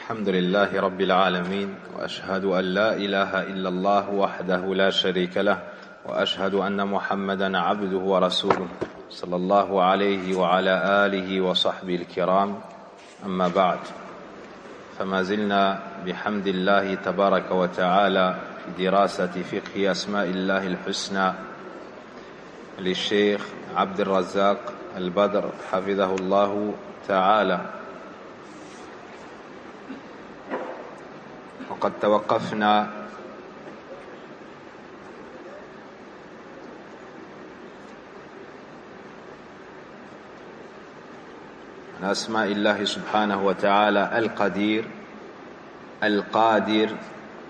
الحمد لله رب العالمين وأشهد أن لا إله إلا الله وحده لا شريك له وأشهد أن محمدا عبده ورسوله صلى الله عليه وعلى آله وصحبه الكرام أما بعد فما زلنا بحمد الله تبارك وتعالى في دراسة فقه أسماء الله الحسنى للشيخ عبد الرزاق البدر حفظه الله تعالى. وقد توقفنا عن أسماء الله سبحانه وتعالى القدير القادر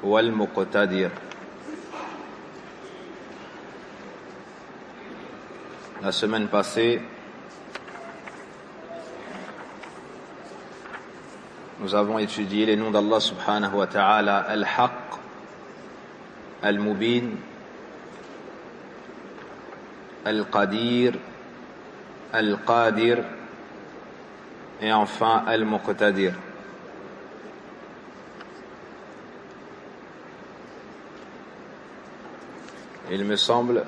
والمقتدر. La semaine passée, nous avons étudié les noms d'Allah subhanahu wa ta'ala, Al-Haq, Al-Mubin, Al-Qadir, Al-Qadir et enfin Al-Muqtadir. Il me semble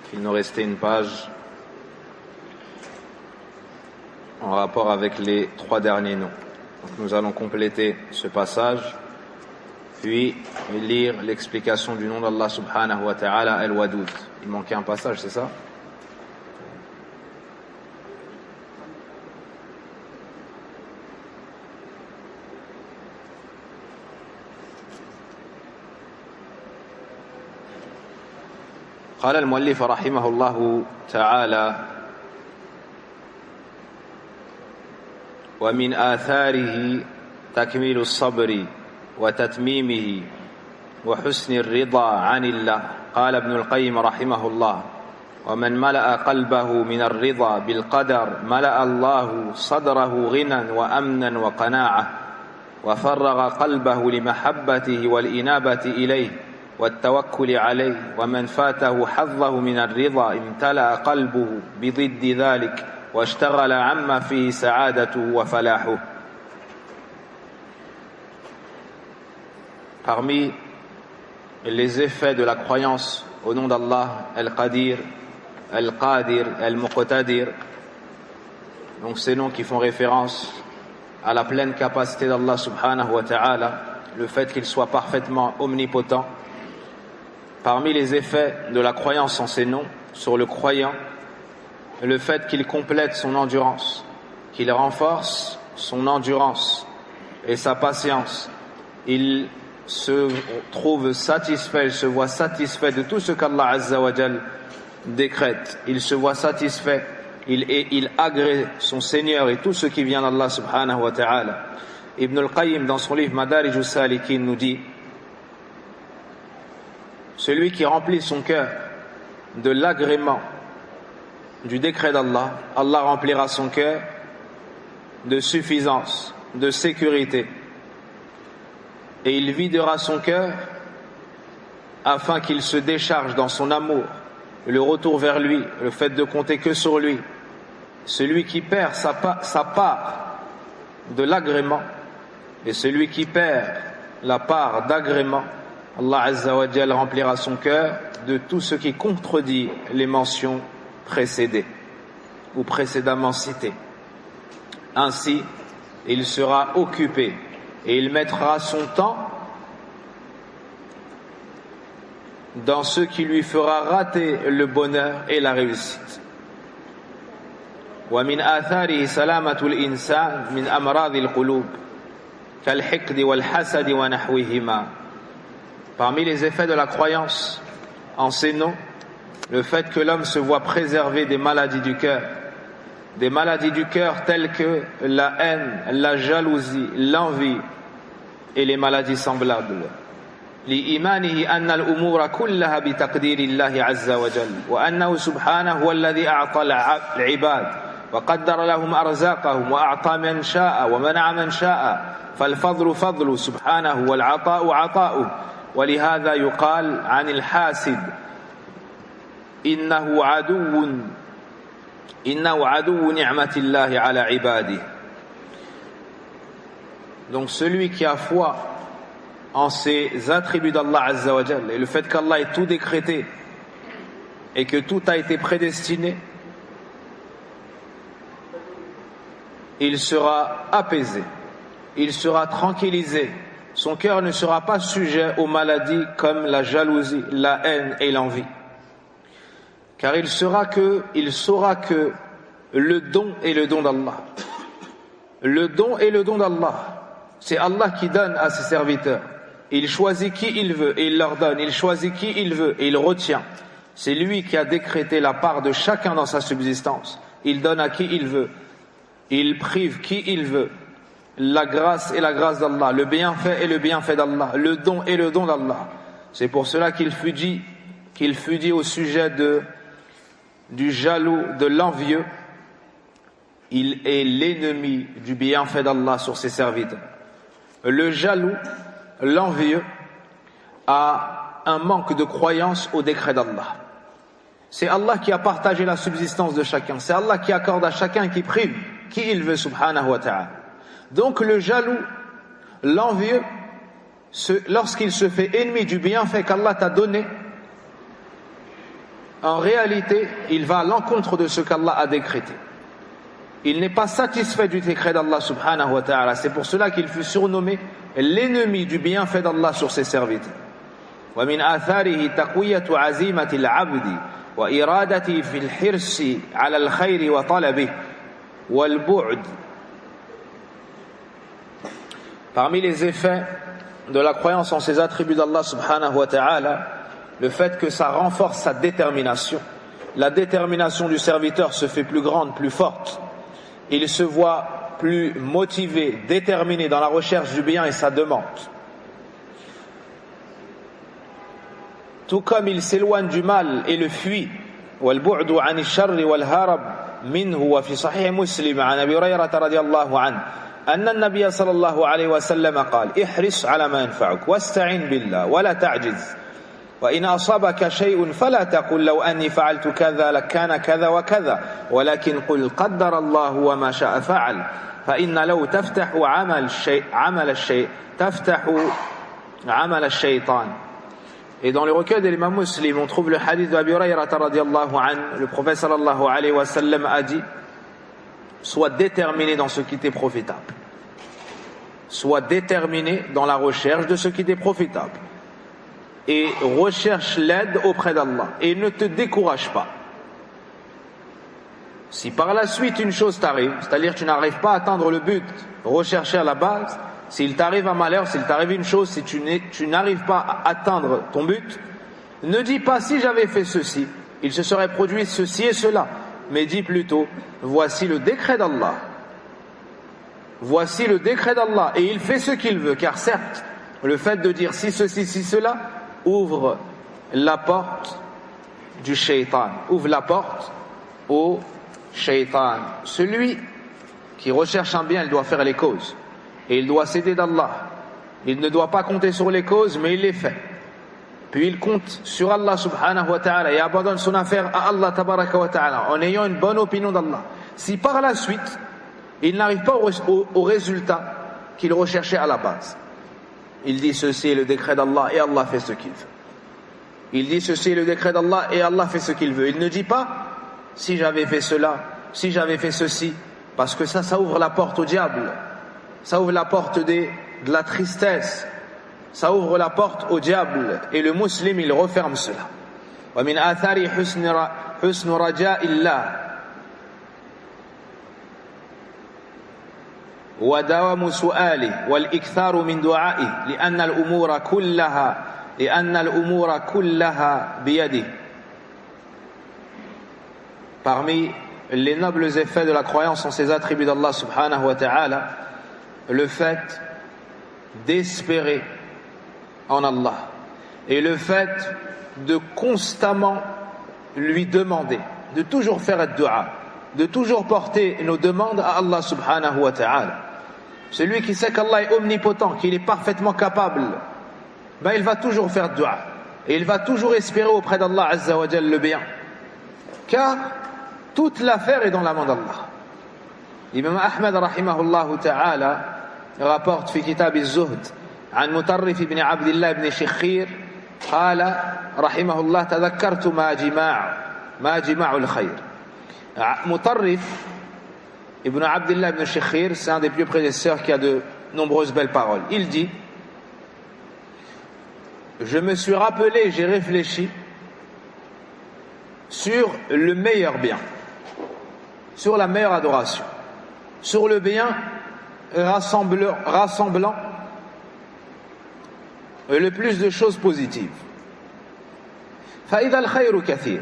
qu'il nous restait une page en rapport avec les trois derniers noms. Donc nous allons compléter ce passage, puis lire l'explication du nom d'Allah subhanahu wa ta'ala, Al-Wadud. Il manquait un passage, c'est ça? قال المؤلف رحمه الله تعالى: ومن آثاره تكميل الصبر وتتميمه وحسن الرضا عن الله. قال ابن القيم رحمه الله: ومن ملأ قلبه من الرضا بالقدر ملأ الله صدره غنى وأمنا وقناعة، وفرغ قلبه لمحبته والإنابة إليه والتوكل عليه. ومن فاته حظه من الرضا امتلأ قلبه بضد ذلك واشتغل عما فيه سعادته وفلاحه. Parmi les effets de la croyance au nom d'Allah, Al-Qadir, Al-Qadir, Al-Muqtadir, donc ces noms qui font référence à la pleine capacité d'Allah subhanahu wa ta'ala, le fait qu'il soit parfaitement omnipotent. Parmi les effets de la croyance en ces noms sur le croyant, le fait qu'il complète son endurance, qu'il renforce son endurance et sa patience. Il se trouve satisfait, il se voit satisfait de tout ce qu'Allah Azza wa Jal décrète. Il se voit satisfait, il agrée son Seigneur et tout ce qui vient d'Allah subhanahu wa ta'ala. Ibn al-Qayyim dans son livre Madarij al-Salikin nous dit: celui qui remplit son cœur de l'agrément du décret d'Allah, Allah remplira son cœur de suffisance, de sécurité, et il videra son cœur afin qu'il se décharge dans son amour, le retour vers lui, le fait de compter que sur lui. Celui qui perd sa part de l'agrément et celui qui perd la part d'agrément, Allah Azza wa Jal remplira son cœur de tout ce qui contredit les mentions précédées ou précédemment citées. Ainsi, il sera occupé et il mettra son temps dans ce qui lui fera rater le bonheur et la réussite. ومن آثاره سلامة الإنسان من أمراض القلوب كالحقد والحسد ونحوهما. Parmi les effets de la croyance en ces noms, le fait que l'homme se voit préservé des maladies du cœur telles que la haine, la jalousie, l'envie et les maladies semblables. لإيمانه أن الأمور كلها بتقدير الله عز وجل وأنه سبحانه هو الذي أعطى العباد وقدر لهم أرزاقهم وأعطى من شاء ومنع من شاء فالفضل فضل سبحانه والعطاء عطاؤه. ولهذا يقال عن الحاسد إنه عدو نعمة الله على عباده. Donc celui qui a foi en ces attributs d'Allah Azza wa Jal et le fait qu'Allah ait tout décrété et que tout a été prédestiné, il sera apaisé, il sera tranquillisé, son cœur ne sera pas sujet aux maladies comme la jalousie, la haine et l'envie. Car il saura que le don est le don d'Allah. Le don est le don d'Allah. C'est Allah qui donne à ses serviteurs. Il choisit qui il veut et il leur donne. Il choisit qui il veut et il retient. C'est lui qui a décrété la part de chacun dans sa subsistance. Il donne à qui il veut. Il prive qui il veut. La grâce est la grâce d'Allah. Le bienfait est le bienfait d'Allah. Le don est le don d'Allah. C'est pour cela qu'il fut dit au sujet du jaloux, de l'envieux, il est l'ennemi du bienfait d'Allah sur ses serviteurs. Le jaloux, l'envieux, a un manque de croyance au décret d'Allah. C'est Allah qui a partagé la subsistance de chacun. C'est Allah qui accorde à chacun, qui prive qui il veut, subhanahu wa ta'ala. Donc le jaloux, l'envieux, lorsqu'il se fait ennemi du bienfait qu'Allah t'a donné, en réalité, il va à l'encontre de ce qu'Allah a décrété. Il n'est pas satisfait du décret d'Allah subhanahu wa ta'ala. C'est pour cela qu'il fut surnommé l'ennemi du bienfait d'Allah sur ses serviteurs. ومن آثاره تقوية عزيمة العبد وإرادته في الحرص على الخير وطلبه والبعد. Parmi les effets de la croyance en ces attributs d'Allah subhanahu wa ta'ala, le fait que ça renforce sa détermination. La détermination du serviteur se fait plus grande, plus forte. Il se voit plus motivé, déterminé dans la recherche du bien et sa demande. Tout comme il s'éloigne du mal et le fuit. والبعد عن الشر والهرب منه وفي صحيح مسلم عن أبي هريرة رضي الله عنه أن النبي صلى الله عليه وسلم قال احرص على ما ينفعك واستعن بالله ولا تعجز وإن أصابك شيء فلا تقل لو أني فعلت كذا لكان كذا وكذا ولكن قل قدر الله وما شاء فعل فإن لو تفتح عمل الشيطان. Et dans le recueil de l'imam Muslim, on trouve le hadith d'Abi Hurayrata radiyallahu anhu. Le prophète sallallahu alayhi wa sallam a dit: sois déterminé dans ce qui t'est profitable. Sois déterminé dans la recherche de ce qui t'est profitable. Et recherche l'aide auprès d'Allah. Et ne te décourage pas. Si par la suite une chose t'arrive, c'est-à-dire que tu n'arrives pas à atteindre le but recherché à la base, s'il t'arrive un malheur, s'il t'arrive une chose, si tu n'arrives pas à atteindre ton but, ne dis pas si j'avais fait ceci, il se serait produit ceci et cela, mais dis plutôt voici le décret d'Allah. Voici le décret d'Allah et il fait ce qu'il veut, car certes, le fait de dire si ceci, si cela, ouvre la porte du shaitan, ouvre la porte au shaitan. Celui qui recherche un bien, il doit faire les causes. Et il doit s'aider d'Allah. Il ne doit pas compter sur les causes, mais il les fait. Puis il compte sur Allah subhanahu wa ta'ala et abandonne son affaire à Allah tabaraka wa ta'ala en ayant une bonne opinion d'Allah. Si par la suite, il n'arrive pas au résultat qu'il recherchait à la base, il dit ceci est le décret d'Allah et Allah fait ce qu'il veut. Il dit ceci est le décret d'Allah et Allah fait ce qu'il veut. Il ne dit pas si j'avais fait cela, si j'avais fait ceci, parce que ça ouvre la porte au diable. Ça ouvre la porte de la tristesse. Ça ouvre la porte au diable. Et le musulman, il referme cela. ومن آثار حسن رجاء الله ودوام سؤاله والإكثار من دعائه لأن الأمور كلها بيده. Parmi les nobles effets de la croyance en ces attributs d'Allah subhanahu wa ta'ala, le fait d'espérer en Allah et le fait de constamment lui demander, de toujours faire dua, de toujours porter nos demandes à Allah subhanahu wa ta'ala. Celui qui sait qu'Allah est omnipotent, qu'il est parfaitement capable, il va toujours faire dua et il va toujours espérer auprès d'Allah azza wa jalla le bien, car toute l'affaire est dans la main d'Allah. L'imam Ahmad rahimahullah ta'ala rapporte في كتاب الزهد عن مطرف بن عبد الله بن شخير قال رحمه الله تذكرت ما جماع الخير. مطرف ibn Abdullah ibn Shikhir, c'est un des plus prédécesseurs qui a de nombreuses belles paroles. Il dit: je me suis rappelé, j'ai réfléchi sur le meilleur bien, sur la meilleure adoration, sur le bien rassemblant le plus de choses positives. فَإِذَا الْخَيْرُ كَثِيرٌ.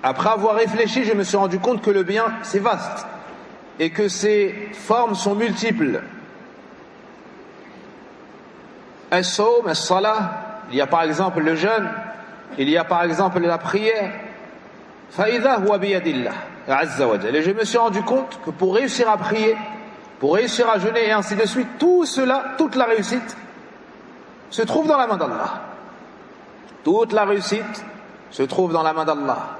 Après avoir réfléchi, je me suis rendu compte que le bien, c'est vaste et que ses formes sont multiples. As-sawm, as-salah, il y a par exemple le jeûne, il y a par exemple la prière. فَإِذَا هُوَ بِيَدِ اللَّهِ عَزَّ وَجَلَ. Et je me suis rendu compte que pour réussir à prier, pour réussir à jeûner et ainsi de suite, tout cela, toute la réussite se trouve dans la main d'Allah. Toute la réussite se trouve dans la main d'Allah.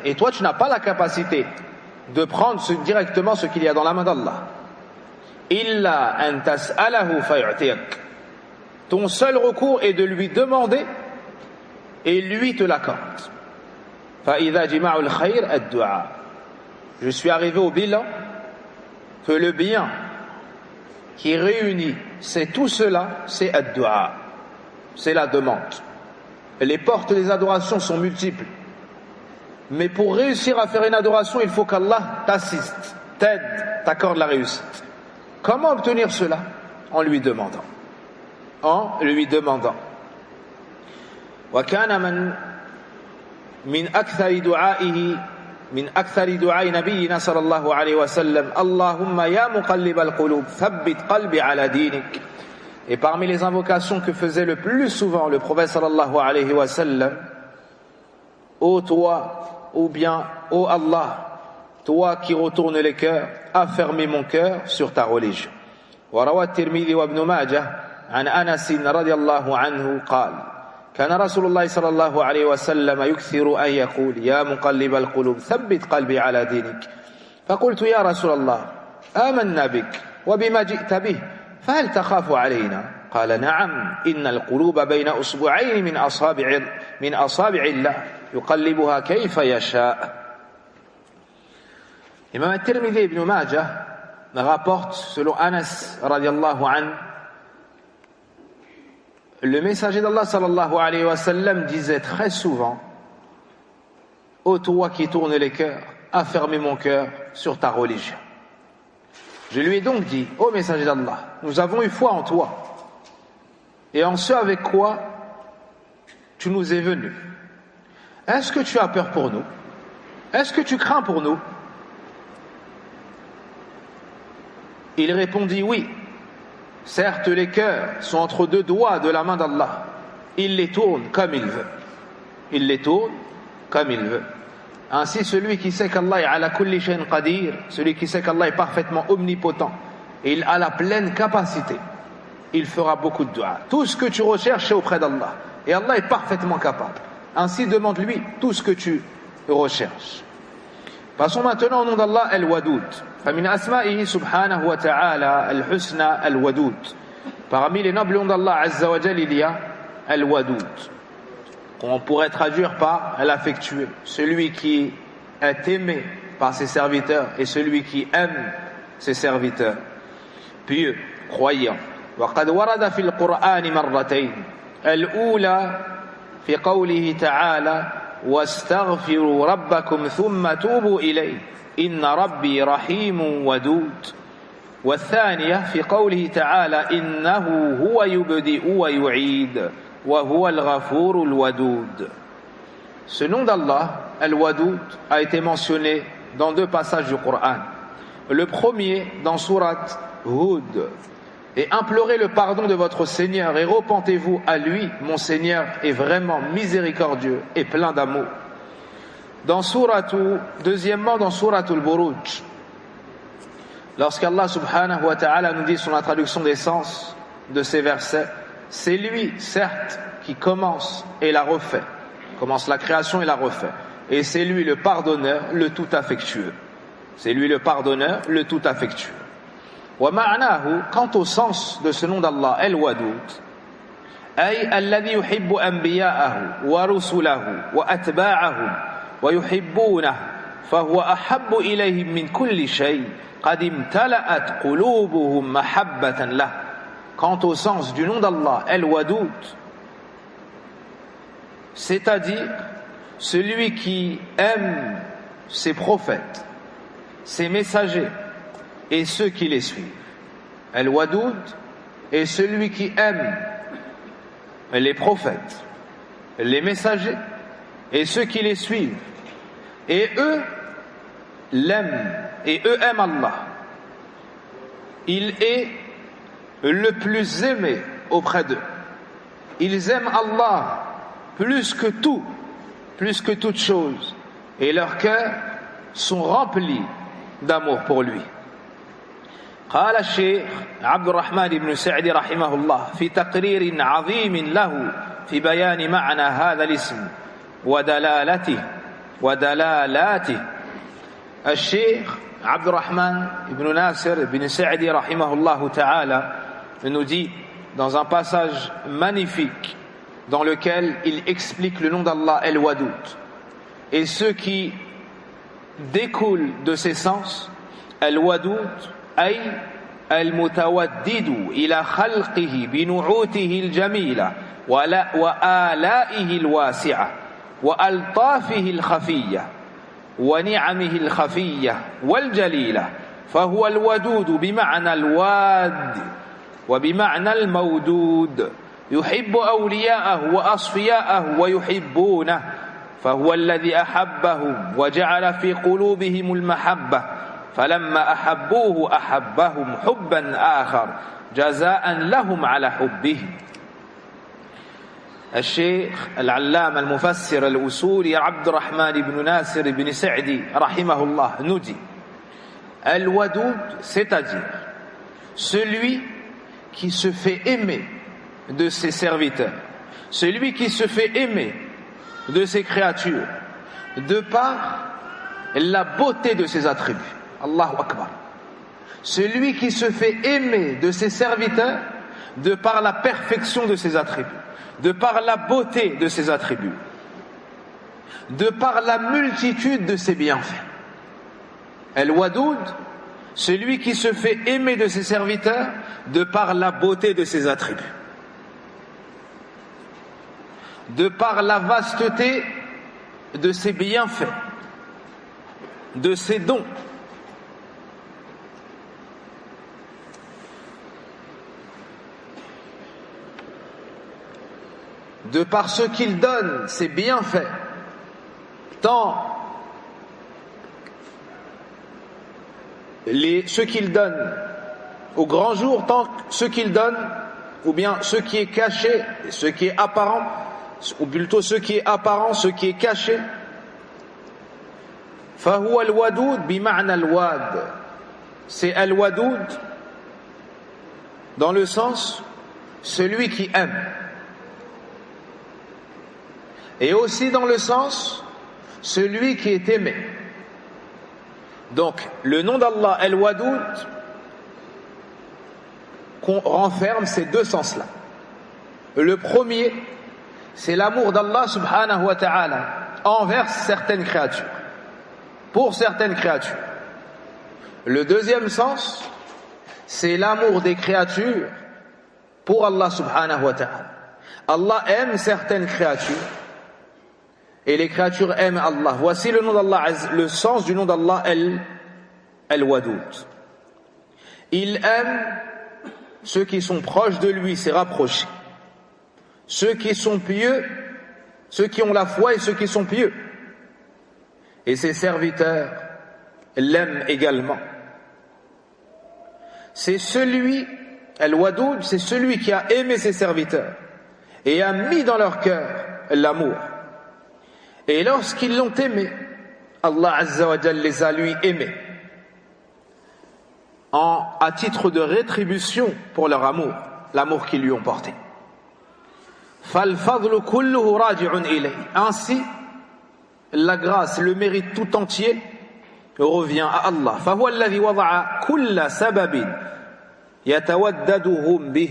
Et toi, tu n'as pas la capacité de prendre directement ce qu'il y a dans la main d'Allah. Ton seul recours est de lui demander et lui te l'accorde. Je suis arrivé au bilan que le bien qui réunit c'est tout cela, c'est ad-du'a, c'est la demande. Les portes des adorations sont multiples, mais pour réussir à faire une adoration, il faut qu'Allah t'assiste, t'aide, t'accorde la réussite. Comment obtenir cela? En lui demandant. En lui demandant. وكان من أكثر دعاء نبينا صلى الله عليه وسلم اللهم يا مقلب القلوب ثبت قلبي على دينك. Et parmi les invocations que faisait le plus souvent le prophète sallallahu alayhi wa sallam: ô toi, ou bien ô Allah, toi qui retournes les cœurs, affermis mon cœur sur ta religion. وروى الترمذي وابن ماجه عن أنس رضي الله عنه قال: كان رسول الله صلى الله عليه وسلم يكثر أن يقول يا مقلب القلوب ثبت قلبي على دينك. فقلت يا رسول الله آمنا بك وبما جئت به فهل تخاف علينا؟ قال نعم إن القلوب بين أصبعين من أصابع الله يقلبها كيف يشاء. Imam al-Tirmidhi ibn Majah rapporte selon Anas radiallahu anhu, le messager d'Allah sallallahu alayhi wa sallam disait très souvent: ô toi qui tournes les cœurs, affermis mon cœur sur ta religion. Je lui ai donc dit: ô messager d'Allah, nous avons eu foi en toi et en ce avec quoi tu nous es venu. Est-ce que tu as peur pour nous? Est-ce que tu crains pour nous? Il répondit: oui. Certes, les cœurs sont entre deux doigts de la main d'Allah. Il les tourne comme il veut. Il les tourne comme il veut. Ainsi, celui qui sait qu'Allah est ala kulli shay'in qadir, celui qui sait qu'Allah est parfaitement omnipotent, et il a la pleine capacité, il fera beaucoup de dua. Tout ce que tu recherches est auprès d'Allah. Et Allah est parfaitement capable. Ainsi, demande-lui tout ce que tu recherches. Passons maintenant au nom d'Allah, Al-Wadoud. فمن أسمائه سبحانه وتعالى الحسنى الودود. Parmi les nobles noms d'Allah Azza wa Jal, il y a Al-Wadoud, qu'on pourrait traduire par l'affectueux, celui qui est aimé par ses serviteurs et celui qui aime ses serviteurs. Pieux, croyant. وقد ورد في القرآن مرتين. الأولى في قوله تعالى: واستغفروا ربكم ثم توبوا إليه إن ربي رحيم ودود. والثانية في قوله تعالى: إنه هو يبدئ ويعيد وهو الغفور الودود. Ce nom d'Allah, Al-Wadoud, a été mentionné dans deux passages du Coran. Le premier dans sourate Hud: et implorez le pardon de votre Seigneur et repentez-vous à lui, mon Seigneur est vraiment miséricordieux et plein d'amour. Deuxièmement dans sourate Al-Buruj, lorsqu'Allah subhanahu wa ta'ala nous dit sur la traduction des sens de ces versets: c'est lui, certes, qui commence et la refait, commence la création et la refait, et c'est lui le pardonneur, le tout affectueux. C'est lui le pardonneur, le tout affectueux. ومعناه, quant au sens de ce nom d'Allah, الودود, أي الذي يحب أنبياءه ورسله وأتباعهم ويحبونه فهو أحب إليهم من كل شيء قد امتلأت قلوبهم محبة له. Quant au sens du nom d'Allah, الودود, c'est-à-dire celui qui aime ses prophètes, ses messagers et ceux qui les suivent. Al-Wadoud est celui qui aime les prophètes, les messagers et ceux qui les suivent. Et eux l'aiment, et eux aiment Allah. Il est le plus aimé auprès d'eux. Ils aiment Allah plus que tout, plus que toute chose, et leurs cœurs sont remplis d'amour pour lui. قال الشيخ عبد الرحمن بن سعدي رحمه الله في تقرير عظيم له في بيان معنى هذا الاسم ودلالاته. الشيخ عبد الرحمن بن ناصر بن سعدي رحمه الله تعالى nous dit dans un passage magnifique dans lequel il explique le nom d'Allah El-Wadoud et ce qui découle de ses sens. El-Wadoud أي المتودد إلى خلقه بنعوته الجميلة وآلائه الواسعة وألطافه الخفية ونعمه الخفية والجليلة، فهو الودود بمعنى الواد وبمعنى المودود، يحب أولياءه وأصفياءه ويحبونه، فهو الذي أحبهم وجعل في قلوبهم المحبة، فلما أحبوه أحبهم حبا آخر جزاء لهم على حبه. الشيخ العلامة المفسر الأصولي عبد الرحمن بن ناصر بن سعدي رحمه الله nous dit Al-Wadoud, c'est-à-dire celui qui se fait aimer de ses serviteurs, celui qui se fait aimer de ses créatures de par la beauté de ses attributs. Allahu Akbar. Celui qui se fait aimer de ses serviteurs de par la perfection de ses attributs, de par la beauté de ses attributs, de par la multitude de ses bienfaits. El-Wadoud, celui qui se fait aimer de ses serviteurs de par la beauté de ses attributs, de par la vasteté de ses bienfaits, de ses dons. De par ce qu'il donne, ses bienfaits, tant ce qu'il donne au grand jour, tant ce qu'il donne, ou bien ce qui est caché, ce qui est apparent, ou plutôt ce qui est apparent, ce qui est caché. فهو الودود بمعنى الواد. C'est al-Wadoud dans le sens celui qui aime. Et aussi dans le sens celui qui est aimé. Donc le nom d'Allah El-Wadoud renferme ces deux sens-là. Le premier, c'est l'amour d'Allah subhanahu wa ta'ala envers certaines créatures, pour certaines créatures. Le deuxième sens, c'est l'amour des créatures pour Allah subhanahu wa ta'ala. Allah aime certaines créatures et les créatures aiment Allah. Voici le nom d'Allah, le sens du nom d'Allah El-Wadoud. Il aime ceux qui sont proches de lui, c'est rapproché. Ceux qui sont pieux, ceux qui ont la foi et ceux qui sont pieux. Et ses serviteurs l'aiment également. C'est celui, El-Wadoud, c'est celui qui a aimé ses serviteurs et a mis dans leur cœur l'amour. Et lorsqu'ils l'ont aimé, Allah Azza wa Jal les a lui aimés à titre de rétribution pour leur amour, l'amour qu'ils lui ont porté. Ainsi, la grâce, le mérite tout entier revient à Allah. فهو الذي وضع كل سبب يتوددهم به.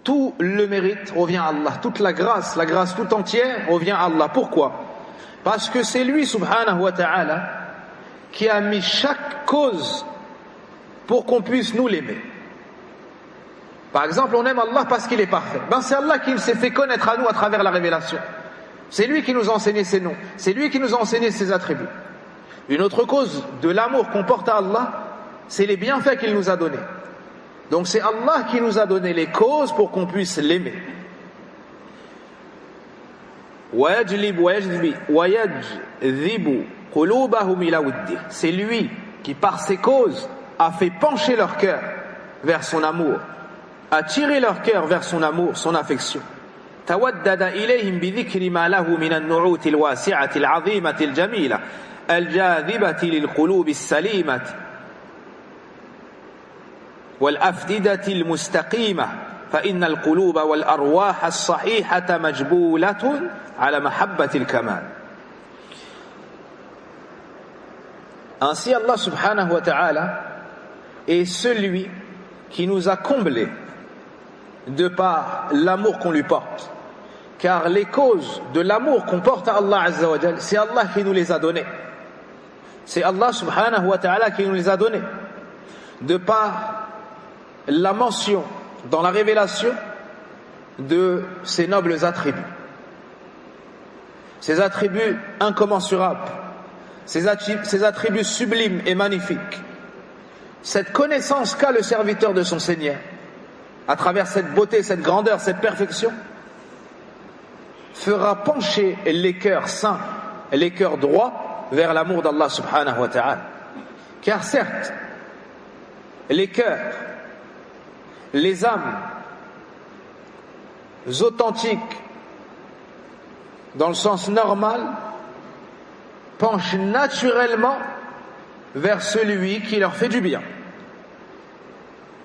Tout le mérite revient à Allah. Toute la grâce tout entière revient à Allah. Pourquoi? Parce que c'est lui, subhanahu wa ta'ala, qui a mis chaque cause pour qu'on puisse nous l'aimer. Par exemple, on aime Allah parce qu'il est parfait. C'est Allah qui s'est fait connaître à nous à travers la révélation. C'est lui qui nous a enseigné ses noms. C'est lui qui nous a enseigné ses attributs. Une autre cause de l'amour qu'on porte à Allah, c'est les bienfaits qu'il nous a donnés. Donc c'est Allah qui nous a donné les causes pour qu'on puisse l'aimer. C'est lui qui par ses causes a fait pencher leur cœur vers son amour, a tiré leur cœur vers son amour, son affection. تودد إليهم بذكر ما له من النعوت الواسعة العظيمة الجميلة الجاذبة للقلوب السليمة والأفئدة المستقيمة فإن القلوب والأرواح الصحيحة مجبولة على محبة الكمال. Ainsi Allah subhanahu wa ta'ala est celui qui nous a comblés de par l'amour qu'on lui porte. Car les causes de l'amour qu'on porte à Allah Azza wa Jal, c'est Allah qui nous les a donnés. C'est Allah subhanahu wa ta'ala qui nous les a donnés. De par la mention dans la révélation de ces nobles attributs. Ces attributs incommensurables. Ces attributs sublimes et magnifiques. Cette connaissance qu'a le serviteur de son Seigneur, à travers cette beauté, cette grandeur, cette perfection, fera pencher les cœurs saints, les cœurs droits vers l'amour d'Allah subhanahu wa ta'ala. Car certes, les cœurs, les âmes authentiques, dans le sens normal, penchent naturellement vers celui qui leur fait du bien.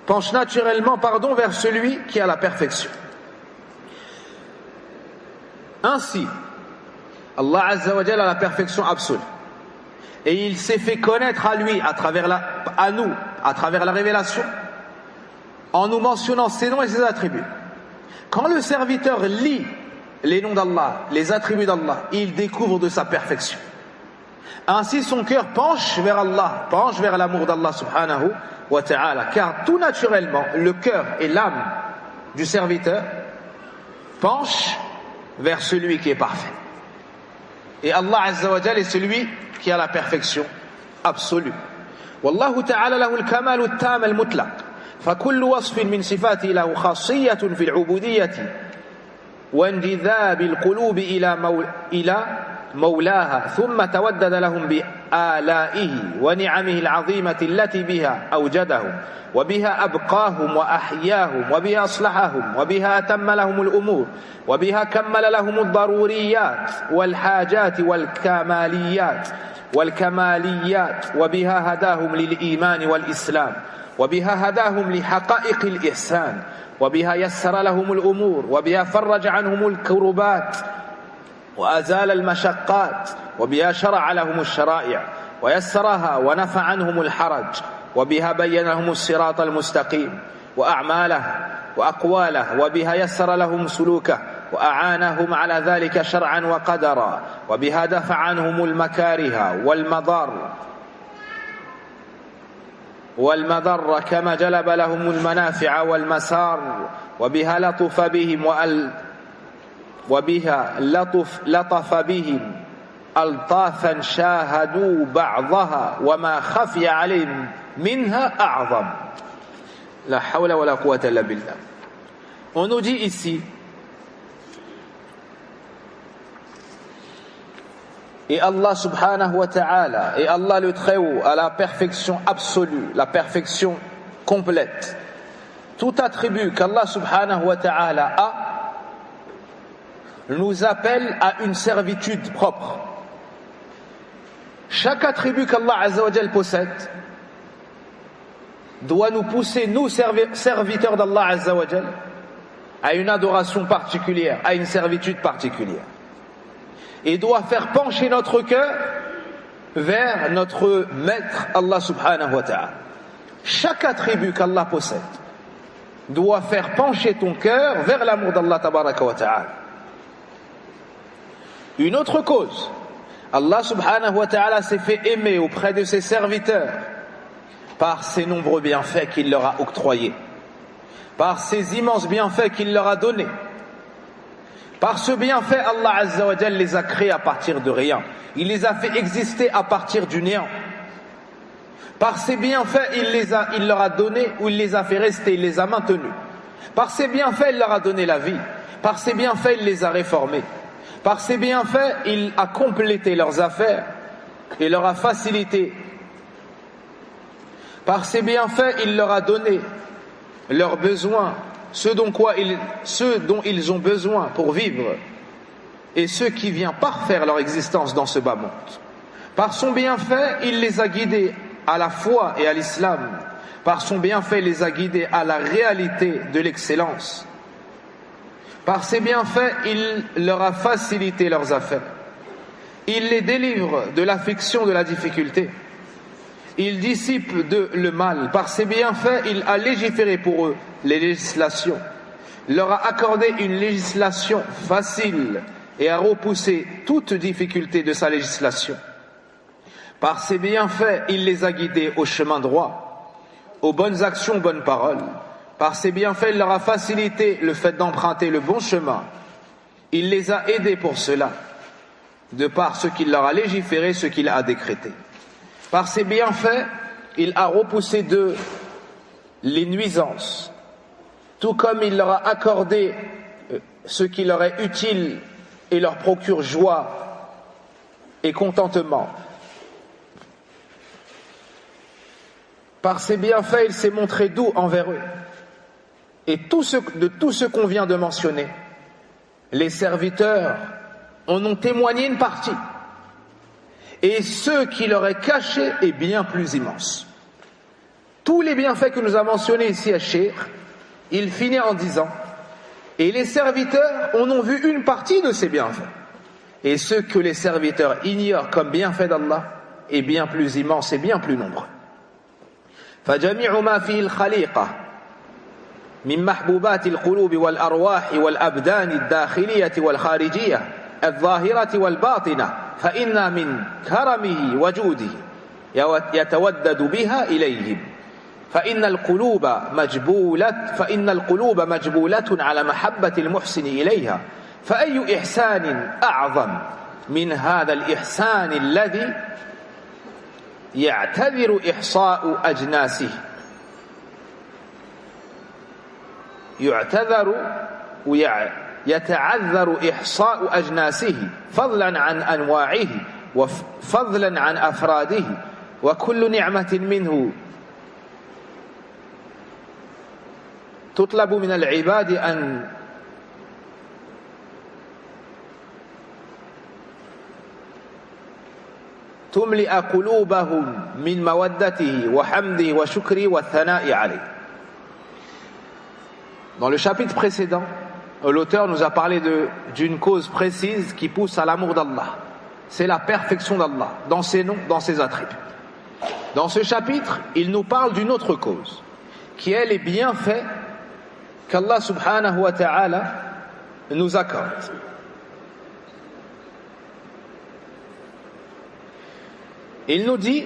Penchent naturellement, vers celui qui a la perfection. Ainsi, Allah Azza wa Jalla a la perfection absolue. Et il s'est fait connaître à lui, à nous, à travers la révélation, en nous mentionnant ses noms et ses attributs. Quand le serviteur lit les noms d'Allah, les attributs d'Allah, il découvre de sa perfection. Ainsi son cœur penche vers Allah, penche vers l'amour d'Allah subhanahu wa ta'ala. Car tout naturellement, le cœur et l'âme du serviteur penchent vers celui qui est parfait. Et Allah Azza wa Jalla est celui qui a la perfection absolue. Wallahu ta'ala lahu al-kamal al-tam al-mutlaq. فكل وصف من صفاته له خاصية في العبودية وانجذاب القلوب إلى مولاها ثم تودد لهم بآلائه ونعمه العظيمة التي بها أوجدهم وبها أبقاهم وأحياهم وبها أصلحهم وبها أتم لهم الأمور وبها كمل لهم الضروريات والحاجات والكماليات وبها هداهم للإيمان والإسلام وبها هداهم لحقائق الإحسان وبها يسر لهم الأمور وبها فرج عنهم الكربات وأزال المشقات وبها شرع لهم الشرائع ويسرها ونفى عنهم الحرج وبها بين لهم الصراط المستقيم وأعماله وأقواله وبها يسر لهم سلوكه وأعانهم على ذلك شرعا وقدرا وبها دفع عنهم المكاره والمضر كما جلب لهم المنافع والمسار وبها لطف بهم ألطافا شاهدوا بعضها وما خفي عليهم منها أعظم لا حول ولا قوة إلا بالله. On nous dit ici, et Allah subhanahu wa ta'ala, et Allah le Très-Haut a la perfection absolue, la perfection complète. Tout attribut qu'Allah subhanahu wa ta'ala a nous appelle à une servitude propre. Chaque attribut qu'Allah Azza wa Jal possède doit nous pousser, nous serviteurs d'Allah Azza wa Jal, à une adoration particulière, à une servitude particulière. et doit faire pencher notre cœur vers notre maître Allah subhanahu wa ta'ala. Chaque attribut qu'Allah possède doit faire pencher ton cœur vers l'amour d'Allah tabaraka wa ta'ala. Une autre cause, Allah subhanahu wa ta'ala s'est fait aimer auprès de ses serviteurs par ses nombreux bienfaits qu'il leur a octroyés, par ses immenses bienfaits qu'il leur a donnés. Par ce bienfait, Allah Azza wa Jal les a créés à partir de rien. Il les a fait exister à partir du néant. Par ses bienfaits, il leur a donné, ou il les a fait rester, il les a maintenus. Par ses bienfaits, il leur a donné la vie. Par ses bienfaits, il les a réformés. Par ses bienfaits, il a complété leurs affaires et leur a facilité. Par ses bienfaits, il leur a donné leurs besoins, ce dont ils ont besoin pour vivre, et ce qui vient parfaire leur existence dans ce bas monde. Par son bienfait, il les a guidés à la foi et à l'islam. Par son bienfait, il les a guidés à la réalité de l'excellence. Par ses bienfaits, il leur a facilité leurs affaires. Il les délivre de l'affliction, de la difficulté. Il dissipe le mal. Par ses bienfaits, il a légiféré pour eux les législations. Il leur a accordé une législation facile et a repoussé toute difficulté de sa législation. Par ses bienfaits, il les a guidés au chemin droit, aux bonnes actions, aux bonnes paroles. Par ses bienfaits, il leur a facilité le fait d'emprunter le bon chemin. Il les a aidés pour cela, de par ce qu'il leur a légiféré, ce qu'il a décrété. Par ses bienfaits, il a repoussé d'eux les nuisances, tout comme il leur a accordé ce qui leur est utile et leur procure joie et contentement. Par ses bienfaits, il s'est montré doux envers eux. Et de tout ce qu'on vient de mentionner, les serviteurs en ont témoigné une partie. Et ce qui leur est caché est bien plus immense. Tous les bienfaits que nous avons mentionnés ici à Cheikh, il finit en disant, et les serviteurs en ont vu une partie de ces bienfaits. Et ce que les serviteurs ignorent comme bienfait d'Allah est bien plus immense et bien plus nombreux. فجميع ما فيه الخليقة من محبوبات القلوب والأرواح والأبدان الداخلية والخارجية الظاهرة والباطنة فإن من كرمه وجوده يتودد بها إليهم فإن القلوب مجبولة على محبة المحسن إليها فأي إحسان أعظم من هذا الإحسان الذي يعتذر إحصاء أجناسه يتعذر إحصاء أجناسه فضلا عن أنواعه وفضلا عن أفراده وكل نعمة منه تطلب من العباد أن تملئ قلوبهم من مودته وحمده وشكره والثناء عليه. Dans le chapitre précédent, l'auteur nous a parlé d'une cause précise qui pousse à l'amour d'Allah. C'est la perfection d'Allah, dans ses noms, dans ses attributs. Dans ce chapitre, il nous parle d'une autre cause, qui est les bienfaits qu'Allah subhanahu wa ta'ala nous accorde. Il nous dit,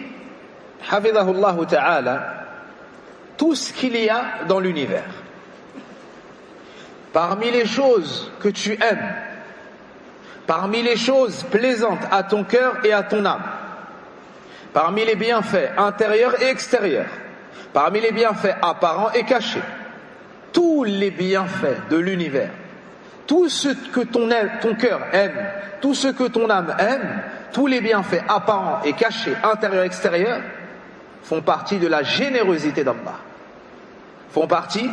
hafidhahullah ta'ala, tout ce qu'il y a dans l'univers. Parmi les choses que tu aimes, parmi les choses plaisantes à ton cœur et à ton âme, parmi les bienfaits intérieurs et extérieurs, parmi les bienfaits apparents et cachés, tous les bienfaits de l'univers, tout ce que ton cœur aime, tout ce que ton âme aime, tous les bienfaits apparents et cachés, intérieurs et extérieurs, font partie de la générosité d'Allah. Font partie,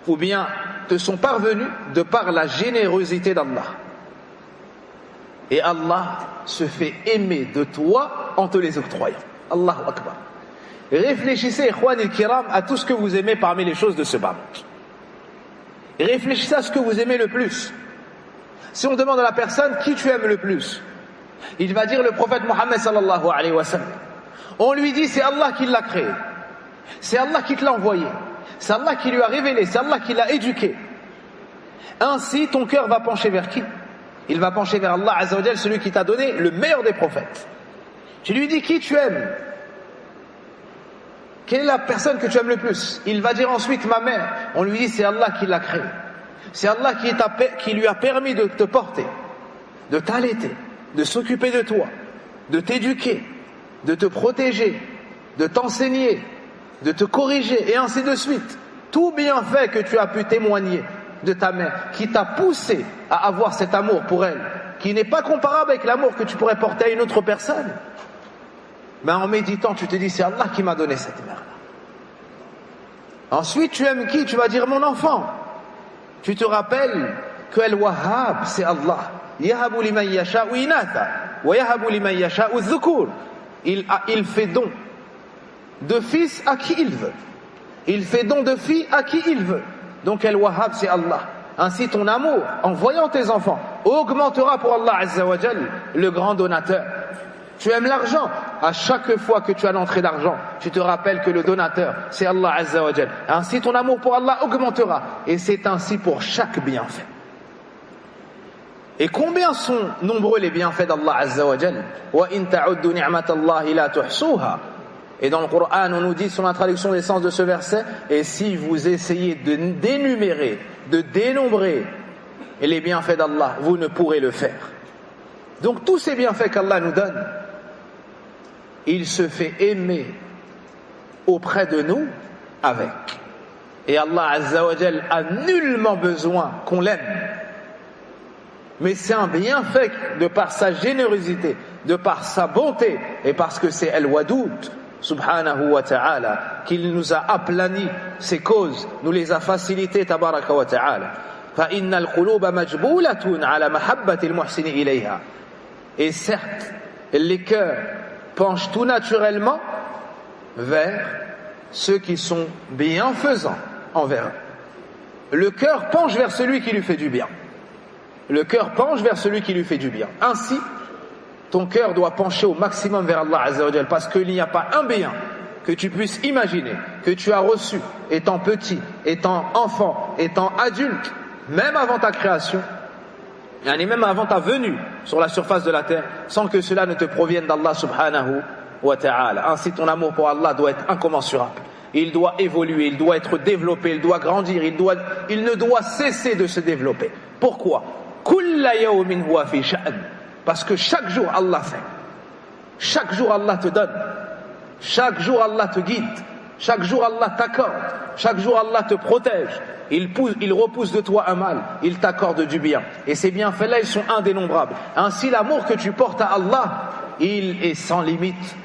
ou bien te sont parvenus de par la générosité d'Allah. Et Allah se fait aimer de toi en te les octroyant. Allahu Akbar. Réfléchissez, ikhwan al-kiram, à tout ce que vous aimez parmi les choses de ce bas monde. Réfléchissez à ce que vous aimez le plus. Si on demande à la personne qui tu aimes le plus, il va dire le prophète Mohammed sallallahu alayhi wa sallam. On lui dit c'est Allah qui l'a créé, c'est Allah qui te l'a envoyé, c'est Allah qui lui a révélé, c'est Allah qui l'a éduqué. Ainsi ton cœur va pencher vers qui? Il va pencher vers Allah Azza wa Jal, celui qui t'a donné le meilleur des prophètes. Tu lui dis qui tu aimes, quelle est la personne que tu aimes le plus? Il va dire ensuite ma mère. On lui dit c'est Allah qui l'a créée, c'est Allah qui lui a permis de te porter, de t'allaiter, de s'occuper de toi, de t'éduquer, de te protéger, de t'enseigner, de te corriger, et ainsi de suite. Tout bienfait que tu as pu témoigner de ta mère, qui t'a poussé à avoir cet amour pour elle, qui n'est pas comparable avec l'amour que tu pourrais porter à une autre personne. Ben en méditant, tu te dis c'est Allah qui m'a donné cette mère-là. Ensuite, tu aimes qui? Tu vas dire mon enfant. Tu te rappelles que Al-Wahhab, c'est Allah. Yahabu liman yasha'u inatha wa yahabu liman yasha'u dhukur. Il fait don de fils à qui il veut. Il fait don de filles à qui il veut. Donc Al-Wahhab, c'est Allah. Ainsi ton amour en voyant tes enfants augmentera pour Allah Azza wa Jal, le grand donateur. Tu aimes l'argent, à chaque fois que tu as l'entrée d'argent, tu te rappelles que le donateur, c'est Allah Azza wa Jal. Ainsi ton amour pour Allah augmentera. Et c'est ainsi pour chaque bienfait. Et combien sont nombreux les bienfaits d'Allah Azza wa Jal? Wa in ta'uddu ni'matallahi la tuhsuha. Et dans le Coran, on nous dit, sur la traduction des sens de ce verset, et si vous essayez de d'énumérer, de dénombrer les bienfaits d'Allah, vous ne pourrez le faire. Donc tous ces bienfaits qu'Allah nous donne, il se fait aimer auprès de nous avec. Et Allah Azza wa Jal a nullement besoin qu'on l'aime. Mais c'est un bienfait de par sa générosité, de par sa bonté, et parce que c'est Al-Wadoud, subhanahu wa ta'ala, qu'il nous a aplani ces causes, nous les a facilitées, tabaraka wa ta'ala. فَإِنَّ الْقُلُوبَ مَجْبُولَةٌ عَلَى مَحَبَّةِ الْمُحْسِنِ إِلَيْهَا. Et certes, les cœurs penchent tout naturellement vers ceux qui sont bienfaisants envers eux. Le cœur penche vers celui qui lui fait du bien. Le cœur penche vers celui qui lui fait du bien. Ainsi, ton cœur doit pencher au maximum vers Allah Azza wa Jal, parce qu'il n'y a pas un bien que tu puisses imaginer, que tu as reçu étant petit, étant enfant, étant adulte, même avant ta création, et même avant ta venue sur la surface de la terre, sans que cela ne te provienne d'Allah subhanahu wa ta'ala. Ainsi ton amour pour Allah doit être incommensurable. Il doit évoluer, il doit être développé, il doit grandir, il ne doit cesser de se développer. Pourquoi? Kulla yawmin huwa fi sha'n. Parce que chaque jour Allah fait. Chaque jour Allah te donne. Chaque jour Allah te guide. Chaque jour Allah t'accorde. Chaque jour Allah te protège. Il repousse de toi un mal. Il t'accorde du bien. Et ces bienfaits-là, ils sont indénombrables. Ainsi, l'amour que tu portes à Allah, il est sans limite.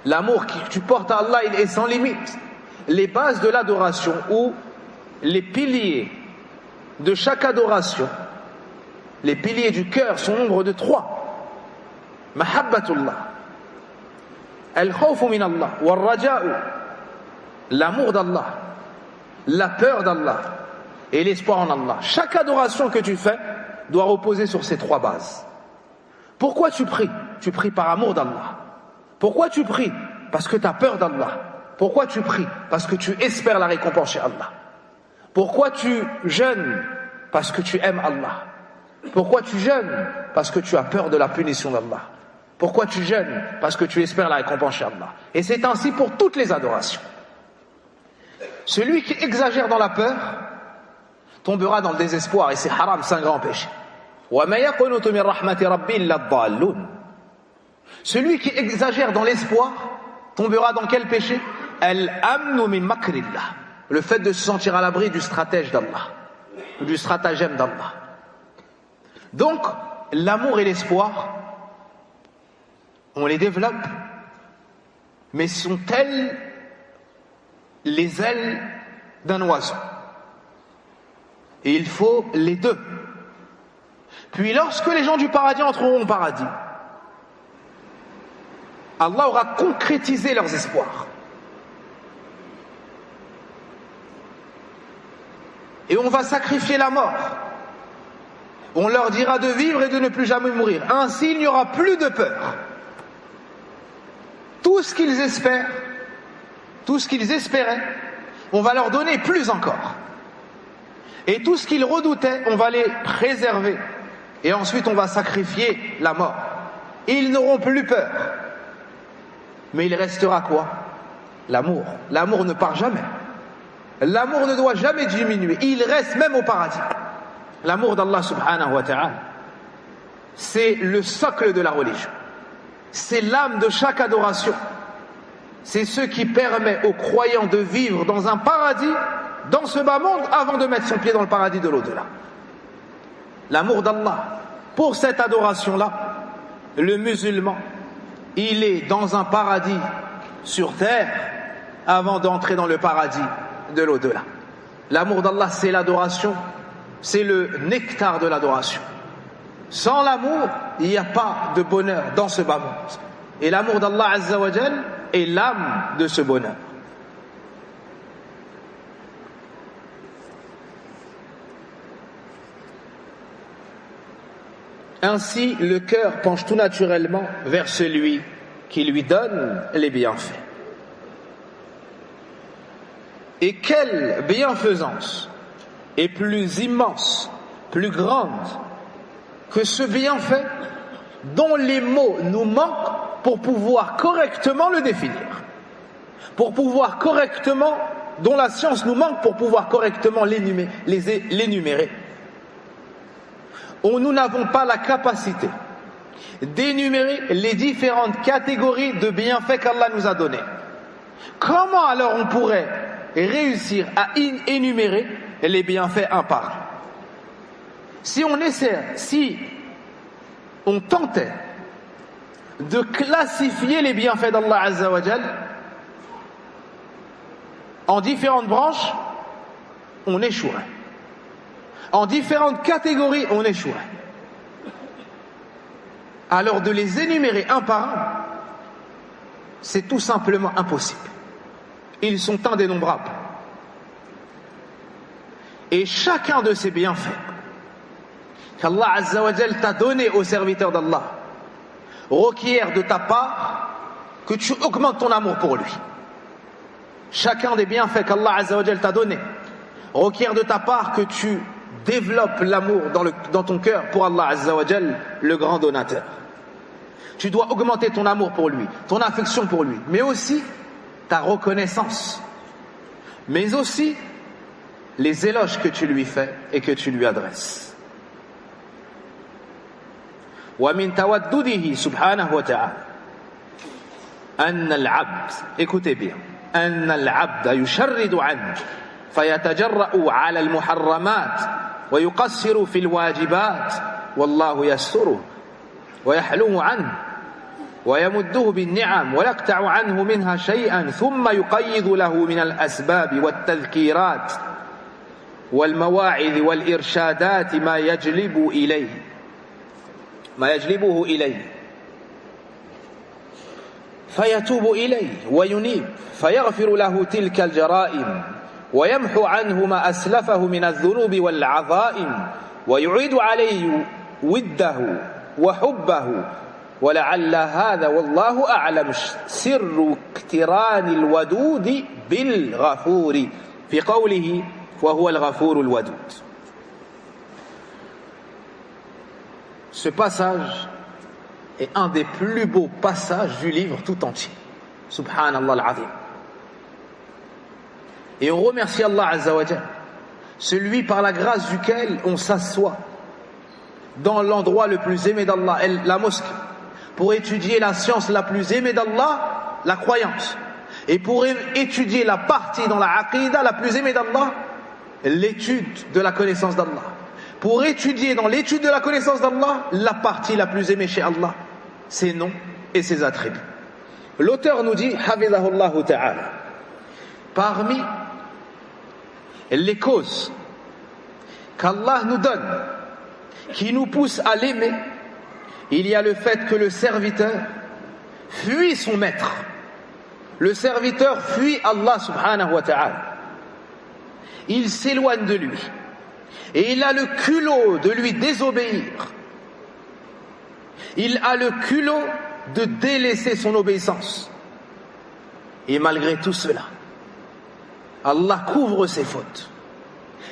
L'amour que tu portes à Allah, il est sans limite. Les bases de l'adoration, ou les piliers de chaque adoration, les piliers du cœur sont au nombre de 3. Mahabbatullah, al-khawfu min Allah, wal-raja'u, l'amour d'Allah, la peur d'Allah et l'espoir en Allah. Chaque adoration que tu fais doit reposer sur ces 3 bases. Pourquoi tu pries? Tu pries par amour d'Allah. Pourquoi tu pries? Parce que tu as peur d'Allah. Pourquoi tu pries? Parce que tu espères la récompense chez Allah. Pourquoi tu jeûnes? Parce que tu aimes Allah. Pourquoi tu jeûnes? Parce que tu as peur de la punition d'Allah. Pourquoi tu jeûnes? Parce que tu espères la récompense chez Allah. Et c'est ainsi pour toutes les adorations. Celui qui exagère dans la peur tombera dans le désespoir, et c'est haram, c'est un grand péché. Celui qui exagère dans l'espoir tombera dans quel péché? Le fait de se sentir à l'abri du stratège d'Allah, ou du stratagème d'Allah. Donc, l'amour et l'espoir, on les développe, mais sont-elles les ailes d'un oiseau? Et il faut les deux. Puis lorsque les gens du paradis entreront au paradis, Allah aura concrétisé leurs espoirs. Et on va sacrifier la mort On leur dira de vivre et de ne plus jamais mourir. Ainsi, il n'y aura plus de peur. Tout ce qu'ils espèrent, tout ce qu'ils espéraient, on va leur donner plus encore. Et tout ce qu'ils redoutaient, on va les préserver. Et ensuite, on va sacrifier la mort. Ils n'auront plus peur. Mais il restera quoi? L'amour. L'amour ne part jamais. L'amour ne doit jamais diminuer. Il reste même au paradis. L'amour d'Allah subhanahu wa ta'ala, c'est le socle de la religion. C'est l'âme de chaque adoration. C'est ce qui permet aux croyants de vivre dans un paradis, dans ce bas monde, avant de mettre son pied dans le paradis de l'au-delà. L'amour d'Allah. Pour cette adoration-là, le musulman, il est dans un paradis sur terre avant d'entrer dans le paradis de l'au-delà. L'amour d'Allah, c'est l'adoration, c'est le nectar de l'adoration. Sans l'amour, il n'y a pas de bonheur dans ce bas monde. Et l'amour d'Allah Azza wa Jal est l'âme de ce bonheur. Ainsi, le cœur penche tout naturellement vers celui qui lui donne les bienfaits. Et quelle bienfaisance est plus immense, plus grande que ce bienfait dont les mots nous manquent pour pouvoir correctement le définir, pour pouvoir correctement, dont la science nous manque pour pouvoir correctement l'énumérer. Nous n'avons pas la capacité d'énumérer les différentes catégories de bienfaits qu'Allah nous a donnés. Comment alors on pourrait réussir à énumérer les bienfaits un par un? Si on tentait de classifier les bienfaits d'Allah Azza wa Jal en différentes branches, on échouerait. En différentes catégories, on échouerait. Alors de les énumérer un par un, c'est tout simplement impossible. Ils sont indénombrables. Et chacun de ces bienfaits qu'Allah Azza wa Jal t'a donné aux serviteurs d'Allah requiert de ta part que tu augmentes ton amour pour lui. Chacun des bienfaits qu'Allah Azza wa Jal t'a donné requiert de ta part que tu développes l'amour dans ton cœur pour Allah Azza wa Jal, le grand donateur. Tu dois augmenter ton amour pour lui, ton affection pour lui, mais aussi ta reconnaissance, mais aussi les éloges que tu lui fais et que tu lui adresses. ومن تودده سبحانه وتعالى أن العبد, écoutez bien, أن العبد يشرد عنه فيتجرأ على المحرمات ويقصر في الواجبات والله يستره ويحلم عنه ويمده بالنعم ويقطع عنه منها شيئا ثم يقيض له من الأسباب والتذكيرات والمواعظ والإرشادات ما يجلبه إليه فيتوب إليه وينيب فيغفر له تلك الجرائم ويمحو عنه ما أسلفه من الذنوب والعظائم ويعيد عليه وده وحبه ولعل هذا والله أعلم سر اقتران الودود بالغفور في قوله وهو الغفور الودود. Ce passage est un des plus beaux passages du livre tout entier. Subhanallah al-Azim. Et on remercie Allah Azza wa Jal, celui par la grâce duquel on s'assoit dans l'endroit le plus aimé d'Allah, la mosquée, pour étudier la science la plus aimée d'Allah, la croyance, et pour étudier la partie dans la aqidah la plus aimée d'Allah, l'étude de la connaissance d'Allah. Pour étudier dans l'étude de la connaissance d'Allah la partie la plus aimée chez Allah, ses noms et ses attributs. L'auteur nous dit, Hafidhahullahu ta'ala, parmi les causes qu'Allah nous donne, qui nous poussent à l'aimer, il y a le fait que le serviteur fuit son maître. Le serviteur fuit Allah subhanahu wa ta'ala. Il s'éloigne de lui. et il a le culot de lui désobéir. Il a le culot de délaisser son obéissance. Et malgré tout cela, Allah couvre ses fautes.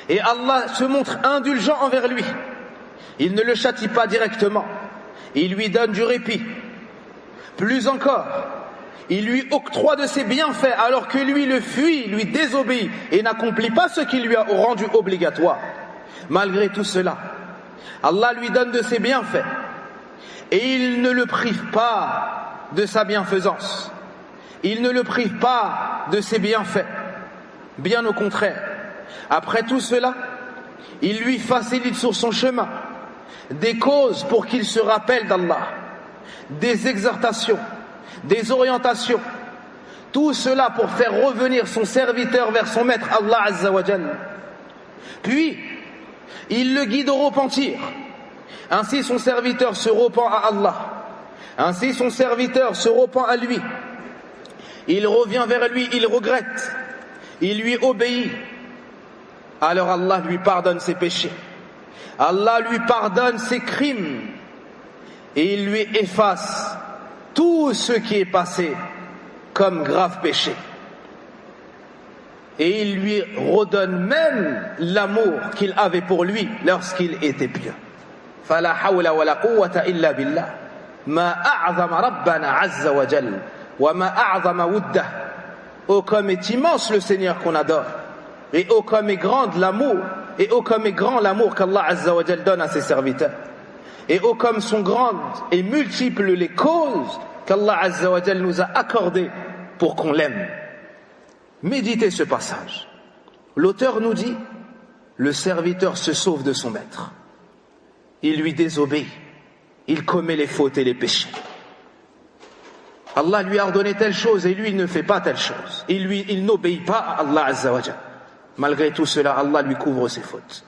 Et Allah se montre indulgent envers lui. Il ne le châtie pas directement. Il lui donne du répit. Plus encore, il lui octroie de ses bienfaits alors que lui le fuit, lui désobéit et n'accomplit pas ce qu'il lui a rendu obligatoire. Malgré tout cela, Allah lui donne de ses bienfaits et il ne le prive pas de sa bienfaisance. Il ne le prive pas de ses bienfaits. Bien au contraire, après tout cela, il lui facilite sur son chemin des causes pour qu'il se rappelle d'Allah, des exhortations, des orientations, tout cela pour faire revenir son serviteur vers son maître Allah Azza wa Jal. Puis, il le guide au repentir. Ainsi son serviteur se repent à Allah. Ainsi son serviteur se repent à lui. Il revient vers lui, il regrette. Il lui obéit. Alors Allah lui pardonne ses péchés. Allah lui pardonne ses crimes. Et il lui efface tout ce qui est passé comme grave péché. Et il lui redonne même l'amour qu'il avait pour lui lorsqu'il était pieux. فلا حول ولا قوة إلا بالله ما أعظم ربنا عز وجل وما أعظم وده. Oh comme est immense le Seigneur qu'on adore, et oh comme est grande l'amour, et oh comme est grand l'amour qu'Allah Azza wa Jal donne à ses serviteurs, et oh comme sont grandes et multiples les causes qu'Allah Azza wa Jal nous a accordées pour qu'on l'aime. Méditez ce passage. L'auteur nous dit, le serviteur se sauve de son maître. Il lui désobéit. Il commet les fautes et les péchés. Allah lui a ordonné telle chose et lui il ne fait pas telle chose. Il n'obéit pas à Allah Azza wa Jal. Malgré tout cela, Allah lui couvre ses fautes.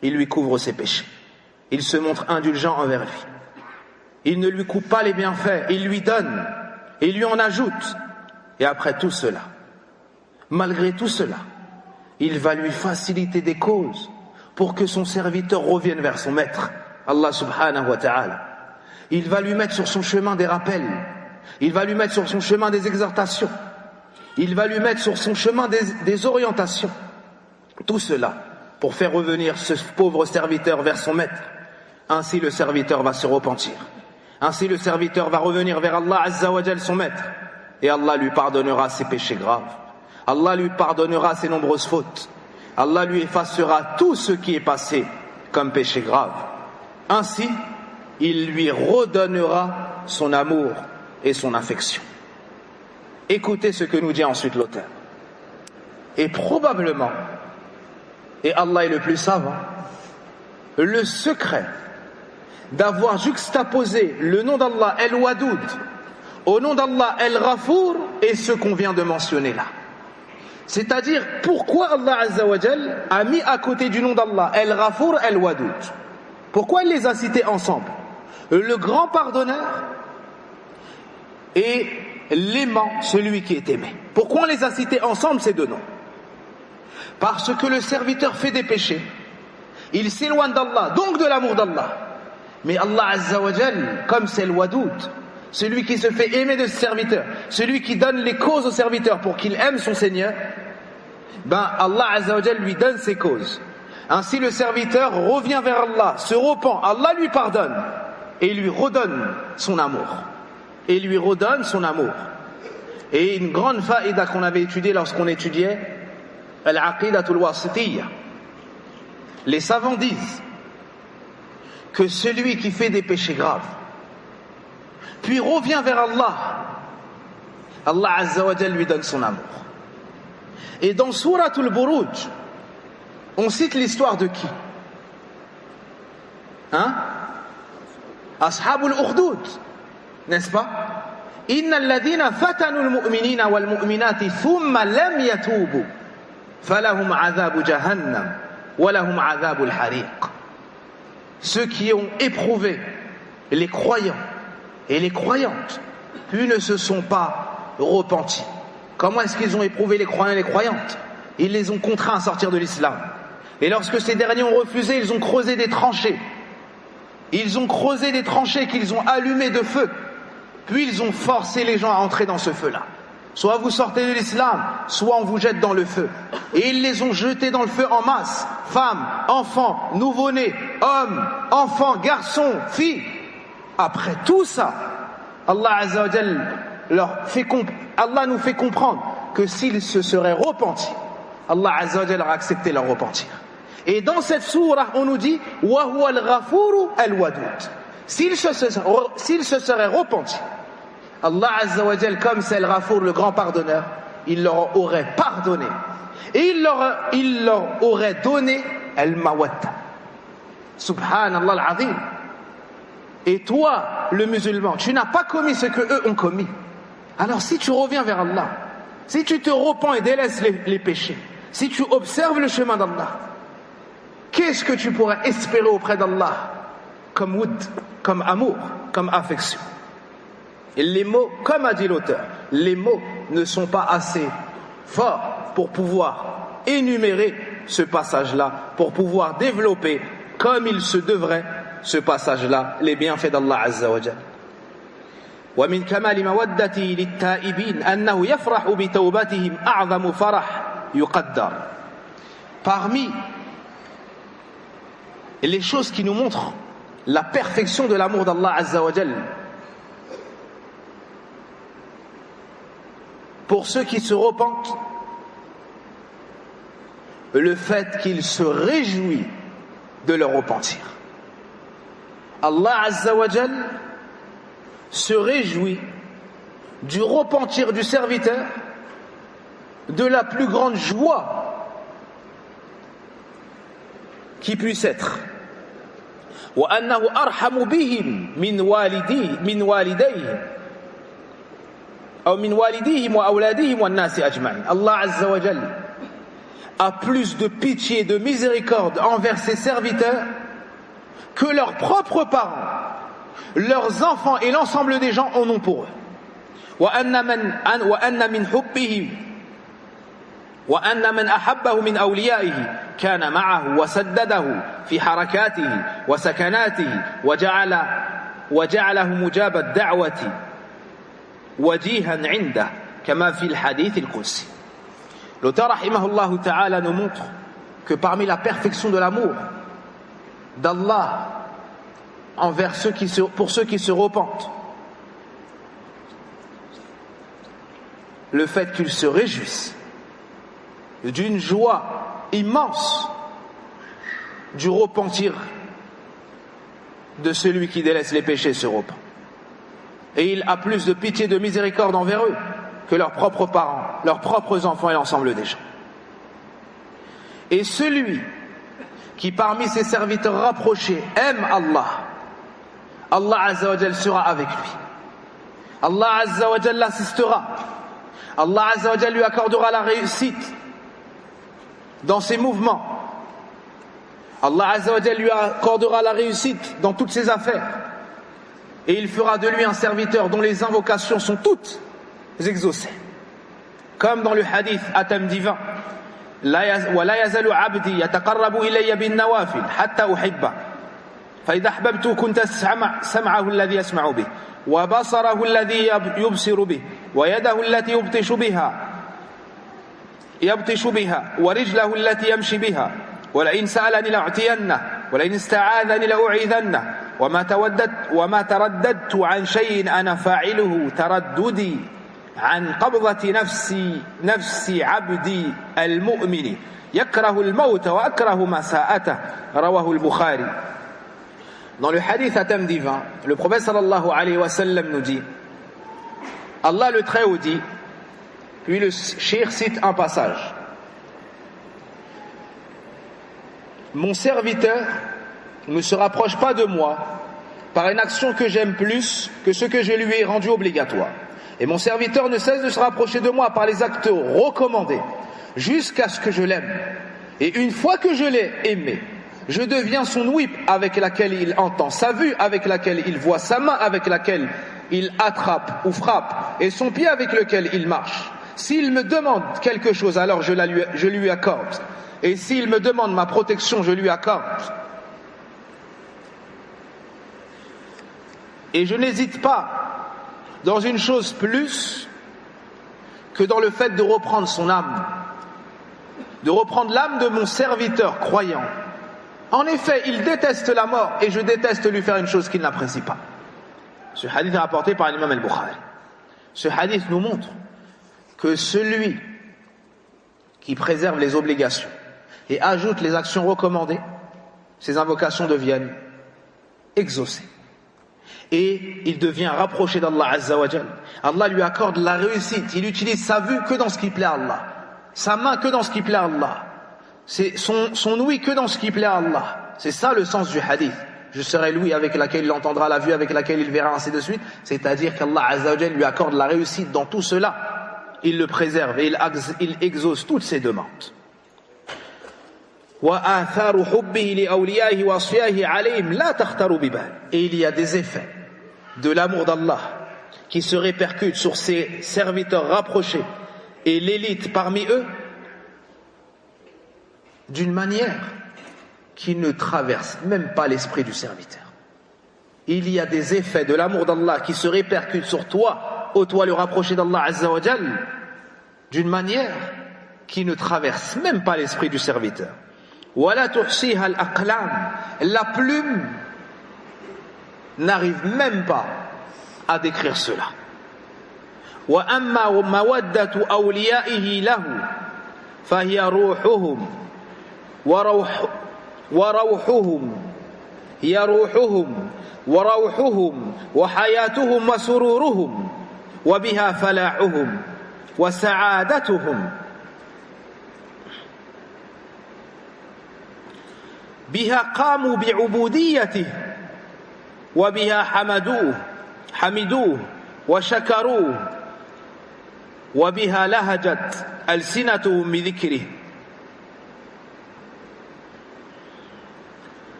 Il lui couvre ses péchés. Il se montre indulgent envers lui. Il ne lui coupe pas les bienfaits. Il lui donne. Il lui en ajoute. Et après tout cela, malgré tout cela, il va lui faciliter des causes pour que son serviteur revienne vers son maître, Allah subhanahu wa ta'ala. Il va lui mettre sur son chemin des rappels. Il va lui mettre sur son chemin des exhortations. Il va lui mettre sur son chemin des orientations. Tout cela pour faire revenir ce pauvre serviteur vers son maître. Ainsi le serviteur va se repentir. Ainsi le serviteur va revenir vers Allah Azza wa Jal, son maître. Et Allah lui pardonnera ses péchés graves. Allah lui pardonnera ses nombreuses fautes. Allah lui effacera tout ce qui est passé comme péché grave. Ainsi, il lui redonnera son amour et son affection. Écoutez ce que nous dit ensuite l'auteur. Et probablement, et Allah est le plus savant, le secret d'avoir juxtaposé le nom d'Allah El-Wadoud au nom d'Allah El-Ghafour est ce qu'on vient de mentionner là. C'est-à-dire, pourquoi Allah Azza wa Jal a mis à côté du nom d'Allah El-Ghafour, El-Wadoud? Pourquoi il les a cités ensemble? Le grand pardonneur et l'aimant, celui qui est aimé. Pourquoi on les a cités ensemble ces deux noms? Parce que le serviteur fait des péchés, il s'éloigne d'Allah, donc de l'amour d'Allah. Mais Allah Azza wa Jal, comme c'est El-Wadoud, celui qui se fait aimer de ses serviteurs, celui qui donne les causes au serviteur pour qu'il aime son Seigneur, Allah Azza wa Jal lui donne ses causes. Ainsi le serviteur revient vers Allah, se repent, Allah lui pardonne et lui redonne son amour. Et lui redonne son amour. Et une grande faïda qu'on avait étudiée lorsqu'on étudiait Al-Aqidatul Wasitiyya. Les savants disent que celui qui fait des péchés graves puis revient vers Allah, Allah Azza wa Jal lui donne son amour. Et dans Suratul Buruj, on cite l'histoire de qui? Ashabul Ukhdud, n'est-ce pas? Inna alladhina fatanu al-mu'minina wal-mu'minati thumma lam yatubu falahum adhabu jahannam wa lahum adhabu al-hariq. Ceux qui ont éprouvé les croyants et les croyantes, puis ne se sont pas repentis. Comment est-ce qu'ils ont éprouvé les croyants et les croyantes? Ils les ont contraints à sortir de l'islam. Et lorsque ces derniers ont refusé, ils ont creusé des tranchées. Ils ont creusé des tranchées qu'ils ont allumées de feu. Puis ils ont forcé les gens à entrer dans ce feu-là. Soit vous sortez de l'islam, soit on vous jette dans le feu. Et ils les ont jetés dans le feu en masse. Femmes, enfants, nouveau-nés, hommes, enfants, garçons, filles. Après tout ça, Allah Azza wa Jal Allah nous fait comprendre que s'ils se seraient repentis, Allah Azza wa Jal aurait accepté leur repentir. Et dans cette sourate, on nous dit wa huwa al-ghafuru al-wadud. S'ils se seraient repentis, Allah Azza wa Jal, comme c'est al-Ghafour, le grand pardonneur, il leur aurait pardonné. Et il leur aurait donné al-mawadda. Subhanallah al-azim. Et toi, le musulman, tu n'as pas commis ce que eux ont commis. Alors si tu reviens vers Allah, si tu te repens et délaisses les péchés, si tu observes le chemin d'Allah, qu'est-ce que tu pourrais espérer auprès d'Allah comme woud, comme amour, comme affection? Et les mots, comme a dit l'auteur, les mots ne sont pas assez forts pour pouvoir énumérer ce passage-là, pour pouvoir développer comme il se devrait ce passage-là, les bienfaits d'Allah Azza wa Jal. ومن كمال مودته للتائبين أنه يفرح بتوبتهم أعظم فرح يقدر. Parmi les choses qui nous montrent la perfection de l'amour d'Allah Azza wa Jal pour ceux qui se repentent, le fait qu'ils se réjouissent de leur repentir. Allah Azza wa Jal se réjouit du repentir du serviteur de la plus grande joie qui puisse être. وأنه أرحم بهم من والديهم أو من والديهم وأولادهم والناس أجمعين. Allah Azza wa Jal a plus de pitié et de miséricorde envers ses serviteurs que leurs propres parents, leurs enfants et l'ensemble des gens en ont pour eux. وأن من أحبه من أوليائه كان معه وسدده في حركاته وسكناته وجعله مجاب الدعوة وجيها عنده كما في الحديث القدسي. L'auteur rahimahullah ta'ala nous montre que parmi la perfection de l'amour d'Allah pour ceux qui se repentent, le fait qu'ils se réjouissent d'une joie immense du repentir de celui qui délaisse les péchés et se repent. Et il a plus de pitié et de miséricorde envers eux que leurs propres parents, leurs propres enfants et l'ensemble des gens. Et celui qui parmi ses serviteurs rapprochés aime Allah, Allah Azza wa Jal sera avec lui. Allah Azza wa Jal l'assistera. Allah Azza wa Jal lui accordera la réussite dans ses mouvements. Allah Azza wa Jal lui accordera la réussite dans toutes ses affaires. Et il fera de lui un serviteur dont les invocations sont toutes exaucées. Comme dans le hadith à thème divin, ولا يزال عبدي يتقرب إلي بالنوافل حتى أحبه فإذا أحببته كنت سمعه الذي يسمع به وبصره الذي يبصر به ويده التي يبطش بها ورجله التي يمشي بها ولئن سألني لأعطينه ولئن استعاذني لأعيذنه وما ترددت عن شيء أنا فاعله ترددي عن قبضة نفس عبدي المؤمن يكره الموت وأكره مساءته رواه البخاري. Dans le hadith à thème divin, le prophète sallallahu alayhi wa sallam nous dit, Allah le Très-Haut dit, puis le cheikh cite un passage: mon serviteur ne se rapproche pas de moi par une action que j'aime plus que ce que je lui ai rendu obligatoire. Et mon serviteur ne cesse de se rapprocher de moi par les actes recommandés jusqu'à ce que je l'aime. Et une fois que je l'ai aimé, je deviens son ouïe avec laquelle il entend, sa vue avec laquelle il voit, sa main avec laquelle il attrape ou frappe, et son pied avec lequel il marche. S'il me demande quelque chose, alors je lui accorde. Et s'il me demande ma protection, je lui accorde. Et je n'hésite pas dans une chose plus que dans le fait de reprendre son âme, de reprendre l'âme de mon serviteur croyant. En effet, il déteste la mort et je déteste lui faire une chose qu'il n'apprécie pas. Ce hadith est rapporté par l'imam al-Bukhari. Ce hadith nous montre que celui qui préserve les obligations et ajoute les actions recommandées, ses invocations deviennent exaucées. Et il devient rapproché d'Allah Azza wa Jal. Allah lui accorde la réussite. Il utilise sa vue que dans ce qui plaît à Allah, sa main que dans ce qui plaît à Allah, son ouïe que dans ce qui plaît à Allah. C'est ça le sens du hadith. Je serai l'ouïe avec laquelle il entendra, la vue avec laquelle il verra, ainsi de suite. C'est-à-dire qu'Allah Azza wa Jal lui accorde la réussite dans tout cela. Il le préserve et il exauce toutes ses demandes. Et il y a des effets de l'amour d'Allah qui se répercutent sur ses serviteurs rapprochés et l'élite parmi eux d'une manière qui ne traverse même pas l'esprit du serviteur. Il y a des effets de l'amour d'Allah qui se répercutent sur toi, ô toi le rapproché d'Allah Azza wa Jal, d'une manière qui ne traverse même pas l'esprit du serviteur. وَلَا تُحْصِيهَا الْأَقْلَامِ. La plume n'arrive même pas à décrire cela. وَأَمَّا مَوَدَّةُ أَوْلِيَائِهِ لَهُ فَهِيَ رُوحُهُمْ وروحهم وحياتهم وسرورهم وبها فلاحهم وسعادتهم بها قاموا بعبوديته وبها حمدوه وشكروه وبها لهجت ألسنتهم بذكره.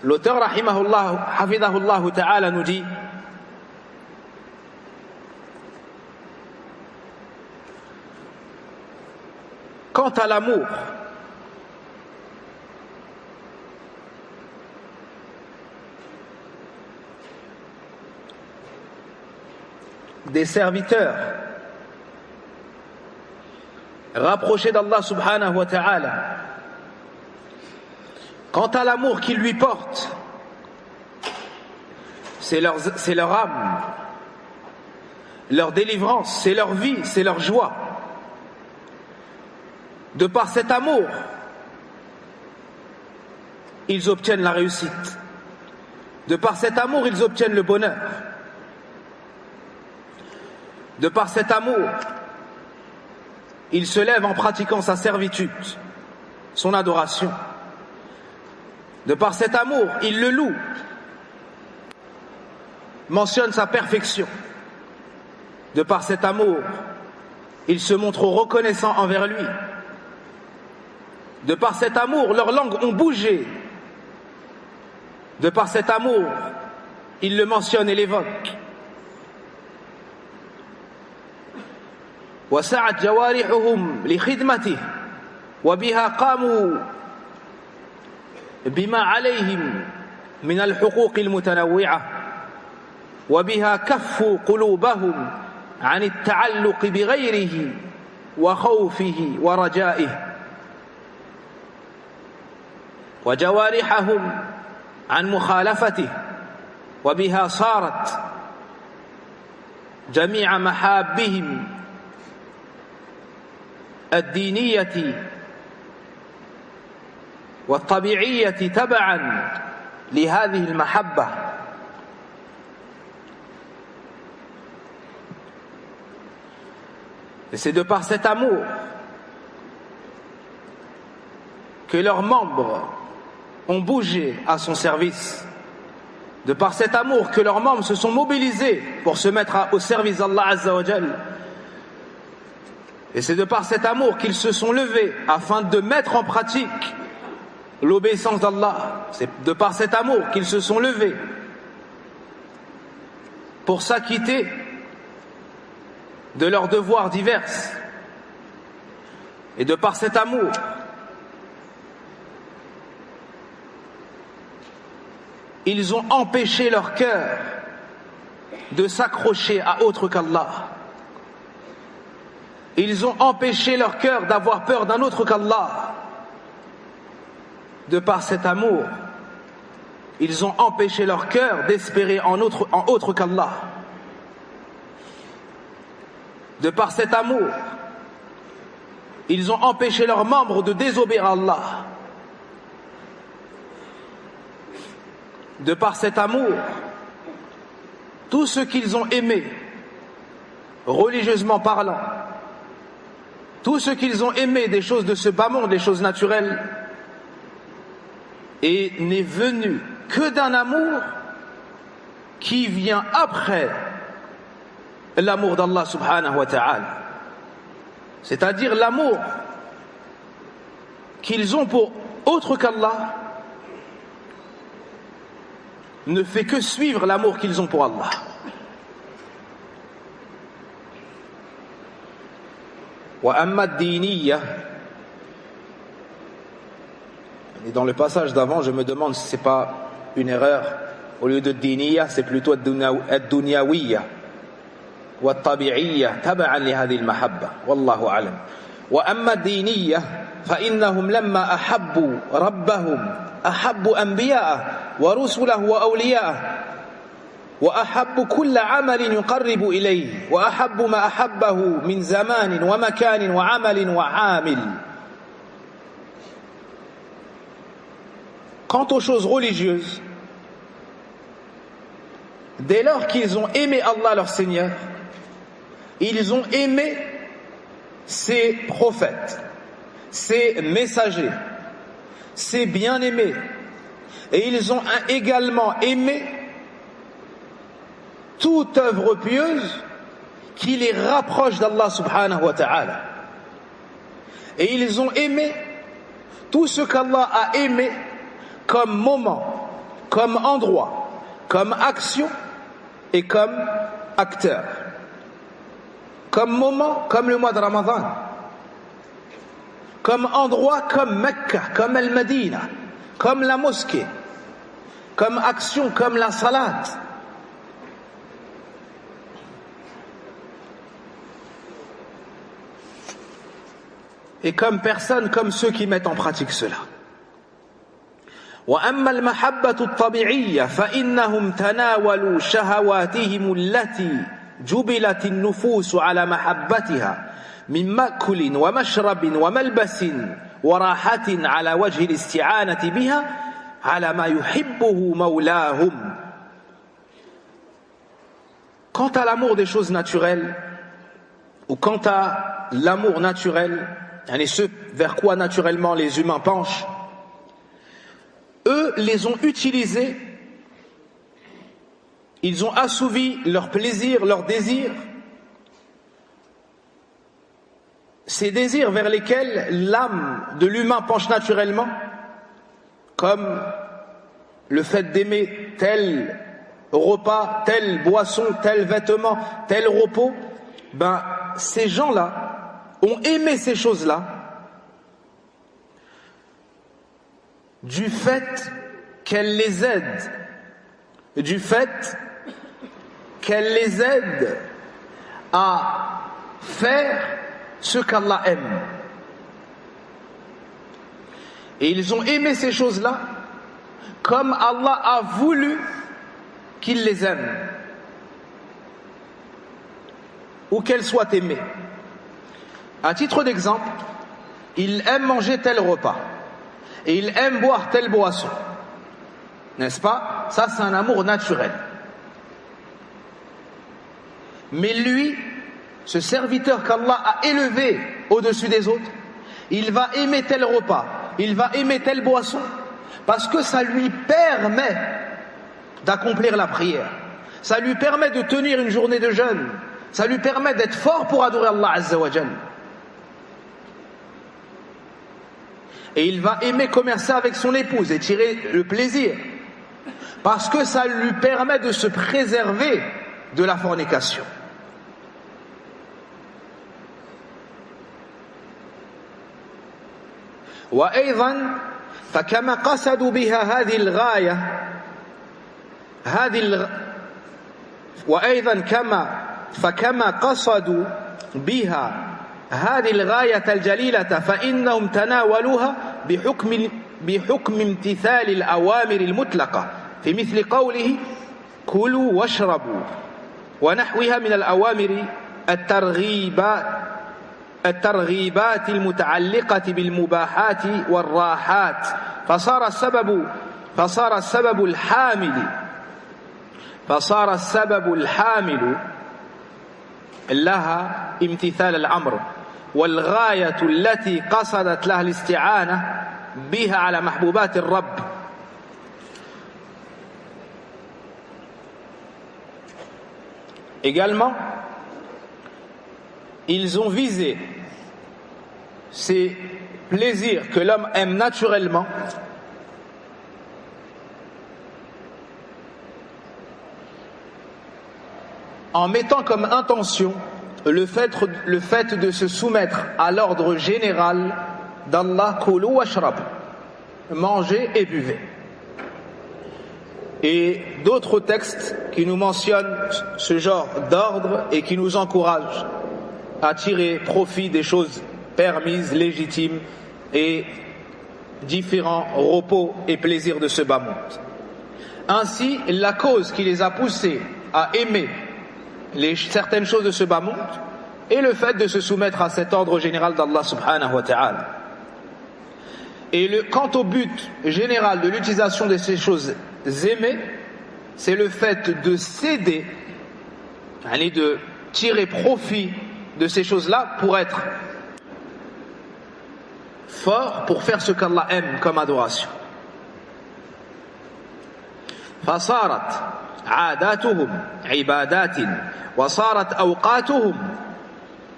L'auteur hafidahullah ta'ala nous dit: quant à l'amour des serviteurs rapprochés d'Allah subhanahu wa ta'ala, quant à l'amour qu'ils lui portent, c'est leur âme, leur délivrance, c'est leur vie, c'est leur joie. De par cet amour, ils obtiennent la réussite. De par cet amour, ils obtiennent le bonheur. De par cet amour, ils se lèvent en pratiquant sa servitude, son adoration. De par cet amour, il le loue, mentionne sa perfection. De par cet amour, ils se montrent reconnaissants envers lui. De par cet amour, leurs langues ont bougé. De par cet amour, ils le mentionnent et l'évoquent. وسعت جوارحهم لخدمته وبها قاموا بما عليهم من الحقوق المتنوعة وبها كفوا قلوبهم عن التعلق بغيره وخوفه ورجائه وجوارحهم عن مخالفته وبها صارت جميع محابهم الدينية والطبيعية تبعا لهذه المحبة. Et c'est de par cet amour que leurs membres ont bougé à son service. De par cet amour que leurs membres se sont mobilisés pour se mettre au service d'Allah Azza wa Jal. Et c'est de par cet amour qu'ils se sont levés afin de mettre en pratique l'obéissance d'Allah. C'est de par cet amour qu'ils se sont levés pour s'acquitter de leurs devoirs divers. Et de par cet amour ils ont empêché leur cœur de s'accrocher à autre qu'Allah. Ils ont empêché leur cœur d'avoir peur d'un autre qu'Allah. De par cet amour, ils ont empêché leur cœur d'espérer en autre qu'Allah. De par cet amour, ils ont empêché leurs membres de désobéir à Allah. De par cet amour, tout ce qu'ils ont aimé, religieusement parlant, tout ce qu'ils ont aimé des choses de ce bas monde, des choses naturelles, et n'est venu que d'un amour qui vient après l'amour d'Allah subhanahu wa ta'ala. C'est-à-dire l'amour qu'ils ont pour autre qu'Allah ne fait que suivre l'amour qu'ils ont pour Allah. Wa amma ad-diniyya, et dans le passage d'avant, je me demande si c'est pas une erreur. Au lieu de diniyya, c'est plutôt ad-dunyawiyya wa at-tabi'iyya tab'an li hadhihi al-mahabba. Wallahu a'lam. Wa amma ad-diniyya fa innahum lamma ahabbu rabbahum ahabbu anbiya'ah wa rusulahu wa awliya'ah wa ahabbu kulla 'amalin yuqarribu ilayhi wa ahabbu ma ahabbahu min zamanin wa makanin wa 'amalin wa 'amil. Quant aux choses religieuses, dès lors qu'ils ont aimé Allah leur Seigneur, ils ont aimé ses prophètes, ses messagers, ses bien-aimés, et ils ont également aimé toute œuvre pieuse qui les rapproche d'Allah subhanahu wa ta'ala. Et ils ont aimé tout ce qu'Allah a aimé comme moment, comme endroit, comme action et comme acteur. Comme moment, comme le mois de Ramadan. Comme endroit, comme Mecca, comme Al-Madina, comme la mosquée. Comme action, comme la salat. Et comme personne, comme ceux qui mettent en pratique cela. وأما المحبة الطبيعية فإنهم تناولوا شهواتهم التي جبلت النفوس على محبتها من مأكل ومشرب وملبس وراحة على وجه الاستعانة بها على ما يحبه مولاهم. Quant à l'amour des choses naturelles, ou quant à l'amour naturel, et ce vers quoi naturellement les humains penchent, eux les ont utilisés, ils ont assouvi leur plaisir, leur désir, ces désirs vers lesquels l'âme de l'humain penche naturellement, comme le fait d'aimer tel repas, telle boisson, tel vêtement, tel repos. Ben, ces gens-là ont aimé ces choses-là du fait qu'elles les aident, du fait qu'elles les aident à faire ce qu'Allah aime. Et ils ont aimé ces choses-là comme Allah a voulu qu'ils les aiment, ou qu'elles soient aimées. À titre d'exemple, ils aiment manger tel repas et ils aiment boire telle boisson, n'est-ce pas? Ça, c'est un amour naturel. Mais lui, ce serviteur qu'Allah a élevé au-dessus des autres, il va aimer tel repas, il va aimer telle boisson, parce que ça lui permet d'accomplir la prière, ça lui permet de tenir une journée de jeûne, ça lui permet d'être fort pour adorer Allah Azza wa Jal. Et il va aimer commercer avec son épouse et tirer le plaisir, parce que ça lui permet de se préserver de la fornication. وأيضا فكما قصدوا بها هذه الغاية وأيضا فكما قصدوا بها هذه الغاية الجليلة فإنهم تناولوها بحكم امتثال الأوامر المطلقة في مثل قوله كلوا واشربوا ونحوها من الأوامر الترغيبات المتعلقة بالمباحات والراحات فصار السبب الحامل لها امتثال الأمر والغاية التي قصدت لها الاستعانة بها على محبوبات الرب. Également, ils ont visé ces plaisirs que l'homme aime naturellement en mettant comme intention le fait de se soumettre à l'ordre général d'Allah, kulu washrab, mangez et buvez. Et d'autres textes qui nous mentionnent ce genre d'ordre et qui nous encouragent à tirer profit des choses permises, légitimes et différents repos et plaisirs de ce bas monde. Ainsi, la cause qui les a poussés à aimer certaines choses de ce bas monde est le fait de se soumettre à cet ordre général d'Allah subhanahu wa ta'ala. Et quant au but général de l'utilisation de ces choses aimées, c'est le fait de céder, de tirer profit de ces choses-là pour être fort, pour faire ce qu'Allah aime comme adoration. فصارت عاداتهم عبادات وصارت أوقاتهم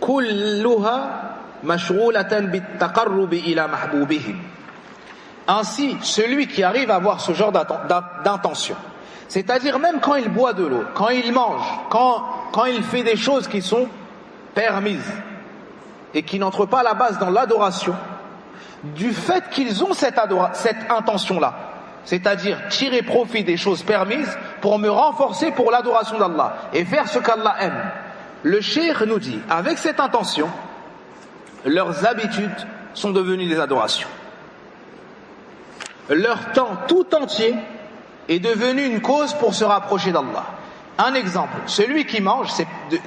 كلها مشغولة بالتقرب إلى محبوبهم. Ainsi, celui qui arrive à avoir ce genre d'intention, c'est-à-dire même quand il boit de l'eau, quand il mange, quand il fait des choses qui sont permises et qui n'entrent pas à la base dans l'adoration, du fait qu'ils ont cette intention-là, c'est-à-dire tirer profit des choses permises pour me renforcer pour l'adoration d'Allah et faire ce qu'Allah aime. Le cheikh nous dit, avec cette intention, leurs habitudes sont devenues des adorations. Leur temps tout entier est devenu une cause pour se rapprocher d'Allah. Un exemple, celui qui mange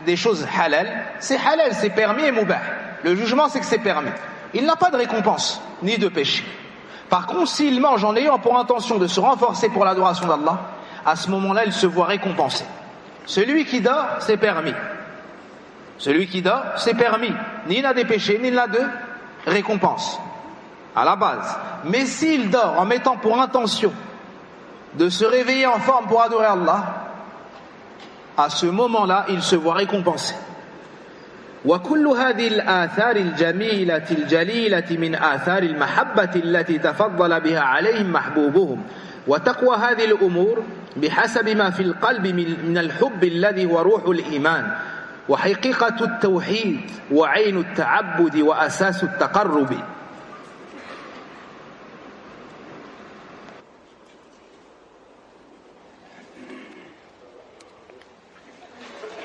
des choses halal, c'est permis et mubah. Le jugement, c'est que c'est permis. Il n'a pas de récompense, ni de péché. Par contre, s'il mange en ayant pour intention de se renforcer pour l'adoration d'Allah, à ce moment-là, il se voit récompensé. Celui qui dort, c'est permis. Celui qui dort, c'est permis. Ni il n'a des péchés, ni il n'a de récompense. À la base. Mais s'il dort en mettant pour intention de se réveiller en forme pour adorer Allah, à ce moment-là, il se voit récompensé. وكل هذه الآثار الجميلة الجليلة من آثار المحبة التي تفضل بها عليهم محبوبهم وتقوى هذه الأمور بحسب ما في القلب من الحب الذي هو روح الإيمان وحقيقة التوحيد وعين التعبد وأساس التقرب.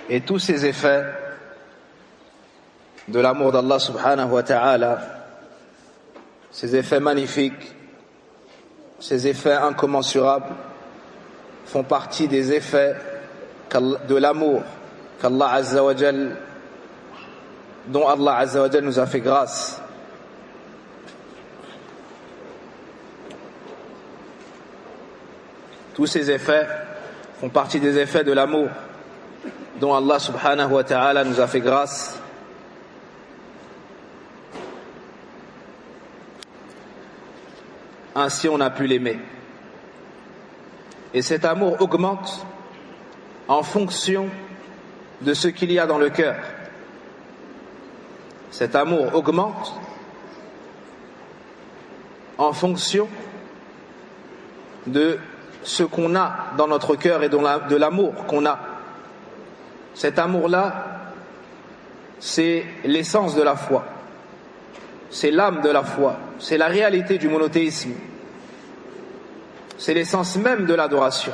Et tous ces effets de l'amour d'Allah subhanahu wa ta'ala, ces effets magnifiques, ces effets incommensurables font partie des effets de l'amour qu'Allah Azza wa Jal, dont Allah Azza wa Jal nous a fait grâce. Tous ces effets font partie des effets de l'amour dont Allah subhanahu wa ta'ala nous a fait grâce. Ainsi on a pu l'aimer. Et cet amour augmente en fonction de ce qu'il y a dans le cœur. Cet amour augmente en fonction de ce qu'on a dans notre cœur et de l'amour qu'on a. Cet amour-là, c'est l'essence de la foi. C'est l'âme de la foi. C'est la réalité du monothéisme. C'est l'essence même de l'adoration.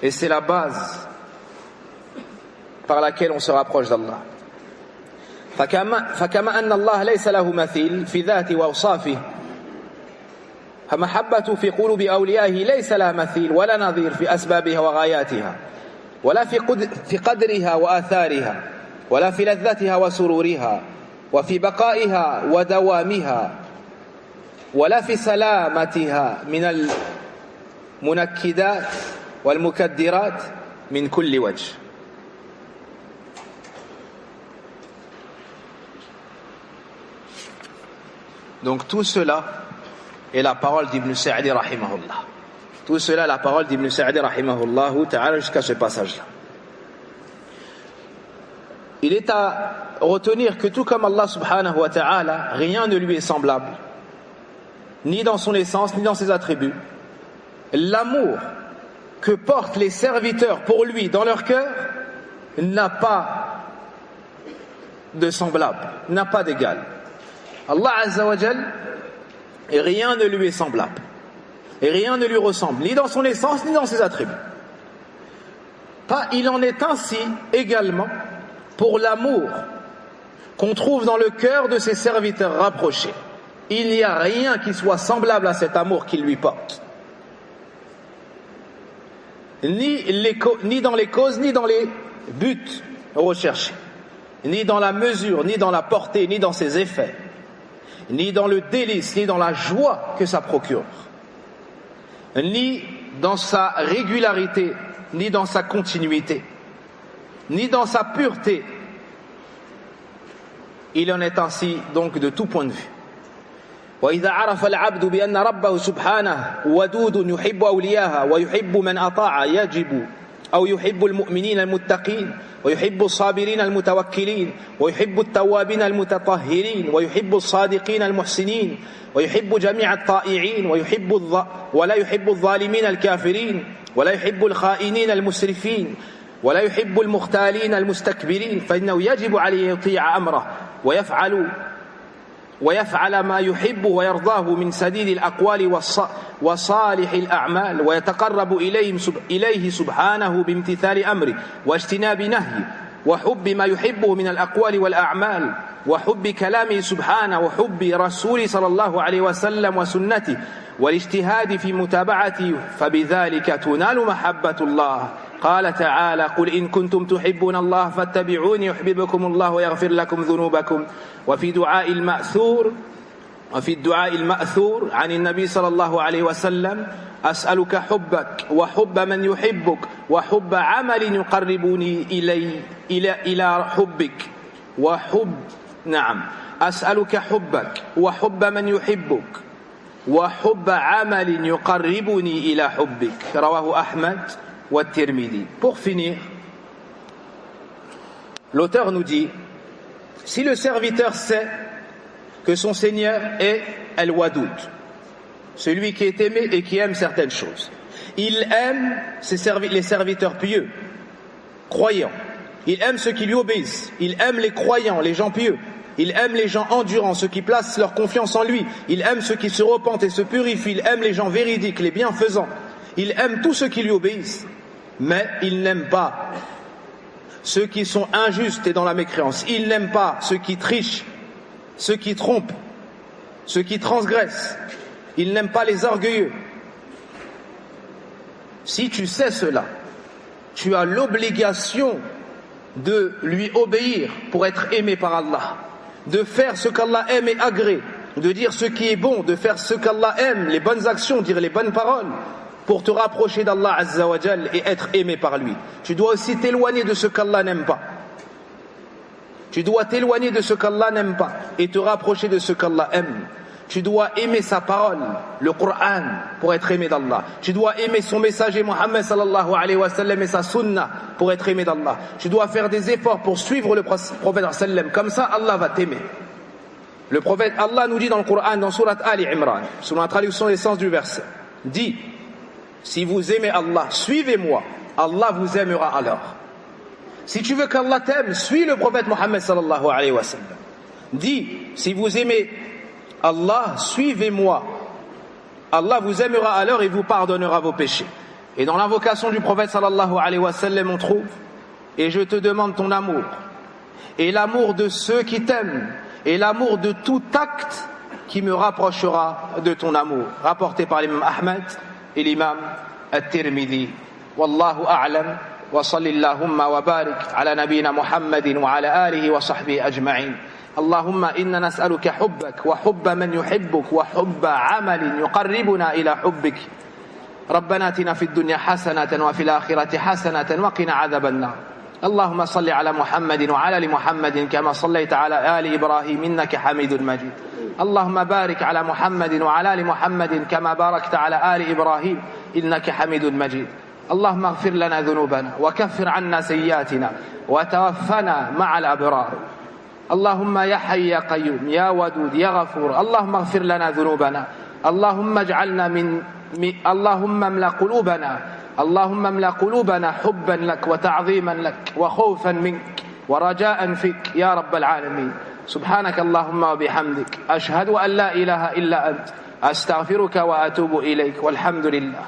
Et c'est la base par laquelle on se rapproche d'Allah. فكما أن الله ليس له مثيل في ذاته وأوصافه فمحبته في قلوب أوليائه ليس لها مثيل ولا نظير في أسبابها وغاياتها ولا في قدرها وآثارها ولا في لذتها وسرورها وفي بقائها ودوامها ولا في سلامتها من المنكدات والمكدرات من كل وجه. Donc tout cela est la parole d'Ibn Sa'di rahimahullah. Tout cela est la parole d'Ibn Sa'di rahimahullah ta'ala jusqu'à ce passage-là. Il est à retenir que tout comme Allah subhanahu wa ta'ala, rien ne lui est semblable, ni dans son essence, ni dans ses attributs. L'amour que portent les serviteurs pour lui dans leur cœur n'a pas de semblable, n'a pas d'égal. Allah Azza wa Jal, et rien ne lui est semblable, et rien ne lui ressemble, ni dans son essence, ni dans ses attributs. Il en est ainsi également pour l'amour qu'on trouve dans le cœur de ses serviteurs rapprochés. Il n'y a rien qui soit semblable à cet amour qu'il lui porte. Ni dans les causes, ni dans les buts recherchés, ni dans la mesure, ni dans la portée, ni dans ses effets, ni dans le délice, ni dans la joie que ça procure, ni dans sa régularité, ni dans sa continuité, ni dans sa pureté. Il en est ainsi donc de tout point de vue. وإذا عرف العبد بأن ربه سبحانه ودود يحب أولياءه ويحب من أطاع يحب المؤمنين المتقين ويحب الصابرين المتوكلين ويحب التوابين المتطهرين ويحب الصادقين المحسنين ويحب جميع الطائعين ولا يحب الظالمين الكافرين ولا يحب الخائنين المسرفين ولا يحب المختالين المستكبرين فإنه يجب عليه يطيع أمره ويفعل ما يحب ويرضاه من سديد الأقوال وصالح الأعمال ويتقرب إليه سبحانه بامتثال أمره واجتناب نهيه وحب ما يحبه من الأقوال والأعمال وحب كلامه سبحانه وحب رسوله صلى الله عليه وسلم وسنته والاجتهاد في متابعته فبذلك تنال محبة الله. قال تعالى قل إن كنتم تحبون الله فاتبعوني يحببكم الله ويغفر لكم ذنوبكم. وفي الدعاء المأثور عن النبي صلى الله عليه وسلم أسألك حبك وحب من يحبك وحب عمل يقربني إلى حبك أسألك حبك وحب من يحبك وحب عمل يقربني إلى حبك. رواه أحمد والترمذي. Pour finir, l'auteur nous dit: si le serviteur sait que son Seigneur est Al-Wadoud, celui qui est aimé et qui aime certaines choses, il aime les serviteurs pieux, croyants, il aime ceux qui lui obéissent, il aime les croyants, les gens pieux, il aime les gens endurants, ceux qui placent leur confiance en lui, il aime ceux qui se repentent et se purifient, il aime les gens véridiques, les bienfaisants, il aime tous ceux qui lui obéissent, mais il n'aime pas ceux qui sont injustes et dans la mécréance, il n'aime pas ceux qui trichent, ceux qui trompent, ceux qui transgressent, il n'aime pas les orgueilleux. Si tu sais cela, tu as l'obligation de lui obéir pour être aimé par Allah, de faire ce qu'Allah aime et agrée, de dire ce qui est bon, de faire ce qu'Allah aime, les bonnes actions, dire les bonnes paroles, pour te rapprocher d'Allah Azza wa Jal et être aimé par lui. Tu dois aussi t'éloigner de ce qu'Allah n'aime pas. Tu dois t'éloigner de ce qu'Allah n'aime pas et te rapprocher de ce qu'Allah aime. Tu dois aimer sa parole, le Coran, pour être aimé d'Allah. Tu dois aimer son messager Muhammad sallallahu alayhi wa sallam et sa sunna pour être aimé d'Allah. Tu dois faire des efforts pour suivre le prophète sallam. Comme ça, Allah va t'aimer. Le prophète, Allah nous dit dans le Coran, dans Surat Ali Imran, selon la traduction des sens du verset, dit: si vous aimez Allah, suivez-moi, Allah vous aimera alors. Si tu veux qu'Allah t'aime, suis le prophète Muhammad sallallahu alayhi wa sallam. Dis, si vous aimez Allah, suivez-moi, Allah vous aimera alors et vous pardonnera vos péchés. Et dans l'invocation du prophète sallallahu alayhi wa sallam, on trouve « Et je te demande ton amour, et l'amour de ceux qui t'aiment, et l'amour de tout acte qui me rapprochera de ton amour » rapporté par l'imam Ahmed et l'imam At-Tirmidhi. Wallahu a'lam. وصل اللهم وبارك على نبينا محمد وعلى آله وصحبه أجمعين. اللهم إنا نسألك حبك وحب من يحبك وحب عمل يقربنا إلى حبك. ربنا آتنا في الدنيا حسنة وفي الآخرة حسنة وقنا عذاب النار. اللهم صل على محمد وعلى آل محمد كما صليت على آل إبراهيم إنك حميد مجيد. اللهم بارك على محمد وعلى آل محمد كما باركت على آل إبراهيم إنك حميد مجيد. اللهم اغفر لنا ذنوبنا وكفر عنا سيئاتنا وتوفنا مع الأبرار. اللهم يا حي يا قيوم يا ودود يا غفور اللهم اغفر لنا ذنوبنا. اللهم اجعلنا اللهم املأ قلوبنا حبا لك وتعظيما لك وخوفا منك ورجاء فيك يا رب العالمين. سبحانك اللهم وبحمدك أشهد أن لا إله إلا أنت أستغفرك وأتوب إليك والحمد لله.